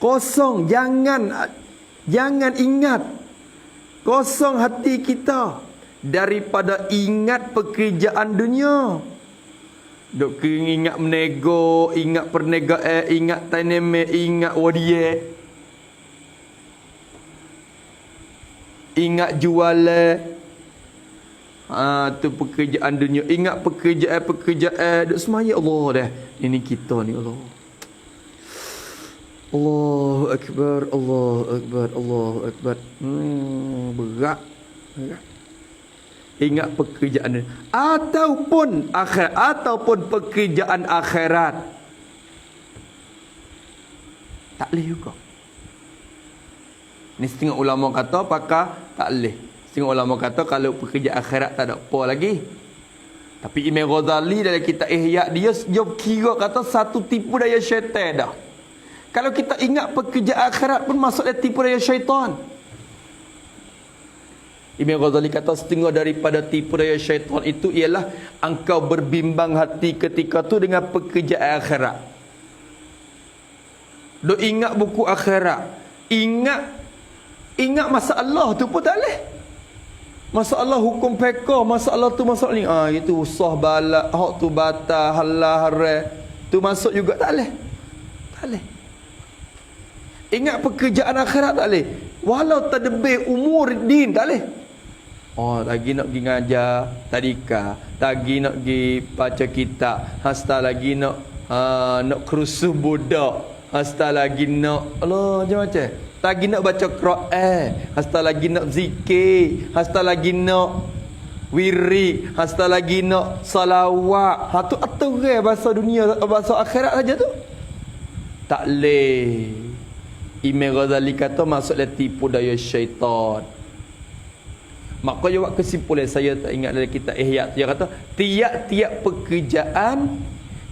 Kosong, jangan ingat. Kosong hati kita daripada ingat pekerjaan dunia. Dok ingat menego, ingat perniagaan, ingat taname, ingat wadiah. Ingat jualan. Tu pekerjaan dunia. Ingat pekerjaan. Duk semaya Allah dah. Ini kita ni Allah. Allahu Akbar. Berat. Ingat pekerjaan dunia. Ataupun pekerjaan akhirat. Tak boleh juga. Ni setengah ulama kata pakar tak boleh. Setengah ulama kata kalau pekerjaan akhirat tak ada apa lagi. Tapi Imam Ghazali dalam kitab Ihya dia kira kata satu tipu daya syaitan dah. Kalau kita ingat pekerjaan akhirat pun masuk dalam tipu daya syaitan. Imam Ghazali kata setengah daripada tipu daya syaitan itu ialah engkau berbimbang hati ketika tu dengan pekerjaan akhirat. Duk ingat buku akhirat, ingat masalah tu pun tak boleh. Masalah hukum fiqh, masalah tu masalah ni. Itu sah balak, hak tu batal, halal haram. Tu masuk juga tak boleh. Tak boleh. Ingat pekerjaan akhirat tak boleh. Walau tadbir umur din tak boleh. Lagi nak pergi ngajar tadika, lagi nak pergi baca kitab, hasta lagi nak kerusuh budak, hasta lagi nak macam-macam. Lagi nak baca Quran, hasta lagi nak zikir, hasta lagi nak wirid, hasta lagi nak salawat. Tu aturan bahasa dunia, bahasa akhirat saja tu. Tak leh. Imam Ghazali kata masuk dalam tipu daya syaitan. Maka dia buat kesimpulan, saya tak ingat dari kitab Ihya, dia kata tiap-tiap pekerjaan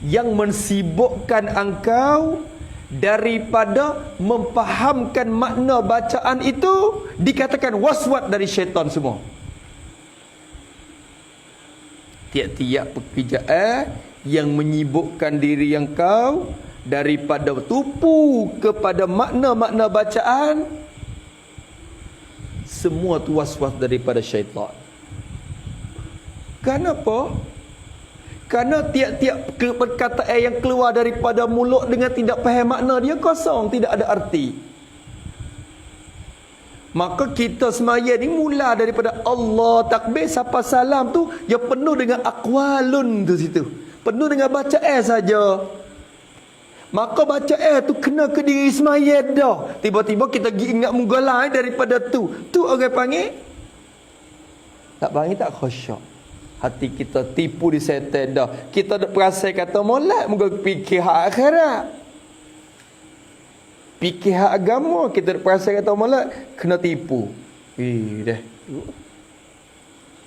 yang mensibukkan engkau daripada memfahamkan makna bacaan itu dikatakan waswat dari syaitan semua. Tiap-tiap pekerjaan yang menyibukkan diri engkau daripada tupu kepada makna-makna bacaan, semua tu waswas daripada syaitan. Kenapa? Kerana tiap-tiap perkataan yang keluar daripada mulut dengan tidak faham makna dia kosong, tidak ada arti. Maka kita semaya ni mula daripada Allah takbir sampai salam tu, dia penuh dengan aqwalun tu situ. Penuh dengan bacaan saja. Maka bacaan tu kena ke diri semaya dah. Tiba-tiba kita pergi ingat muka lain daripada tu. Tu orang panggil tak panggil tak khusyuk. Hati kita tipu di setan dah. Kita dah perasan kata molek muka fikir hak akhirat. Fikir hak agama kita dah perasan kata molek kena tipu. Dah.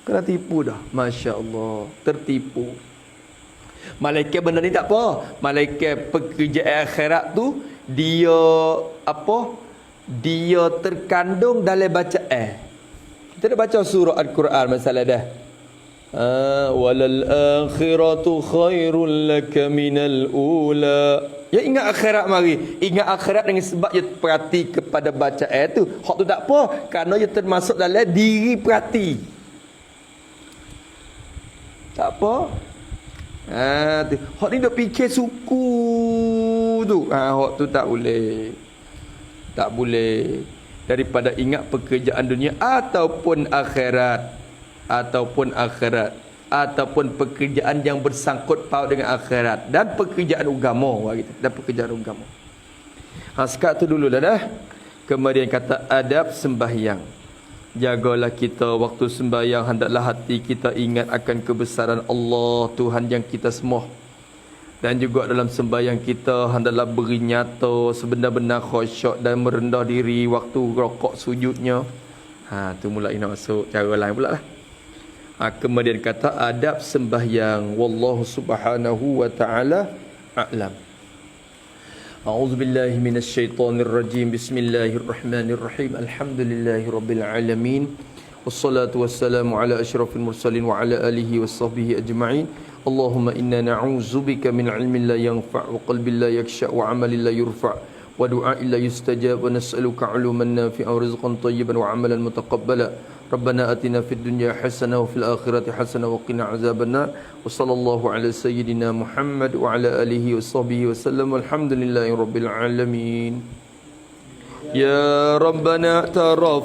Kena tipu dah. Masya-Allah, tertipu. Malaikat benda ni tak apa. Malaikat pekerjaan akhirat tu dia apa? Dia terkandung dalam bacaan. Kita dah baca surah Al-Quran masalah dah. Walal akhiratu khairul laka minal ula. Ya ingat akhirat mari. Ingat akhirat dengan sebab dia perhati kepada bacaan tu. Hak tu tak apa kerana dia termasuk dalam diri perhati. Tak apa. Hak ni duk fikir suku tu. Hak tu tak boleh. Tak boleh. Daripada ingat pekerjaan dunia ataupun akhirat. Ataupun pekerjaan yang bersangkut paut dengan akhirat. Dan pekerjaan agama. Dan pekerjaan agama. Sekat tu dulu dah. Kemudian kata adab sembahyang. Jagalah kita waktu sembahyang, hendaklah hati kita ingat akan kebesaran Allah Tuhan yang kita sembah. Dan juga dalam sembahyang kita hendaklah beri nyata sebenar-benar khusyuk dan merendah diri waktu rokok sujudnya. Tu mula nak masuk cara lain pula lah. Kemudian kata adab sembahyang. Wallahu subhanahu wa ta'ala a'lam. أعوذ بالله من الشيطان الرجيم بسم الله الرحمن الرحيم الحمد لله رب العالمين والصلاة والسلام على أشرف المرسلين وعلى آله وصحبه أجمعين اللهم إنا نعوذ بك من علم لا ينفع وقلب لا يخشع وعمل لا يرفع ودعاء لا يستجاب ونسألك علوما نافعا ورزقا طيبا وعملا متقبلا ربنا آتنا في الدنيا حسنة وفي الآخرة حسنة وقنا عذاب النار وصلى الله على سيدنا محمد وعلى آله وصحبه وسلم والحمد لله رب العالمين يا ربنا اعترف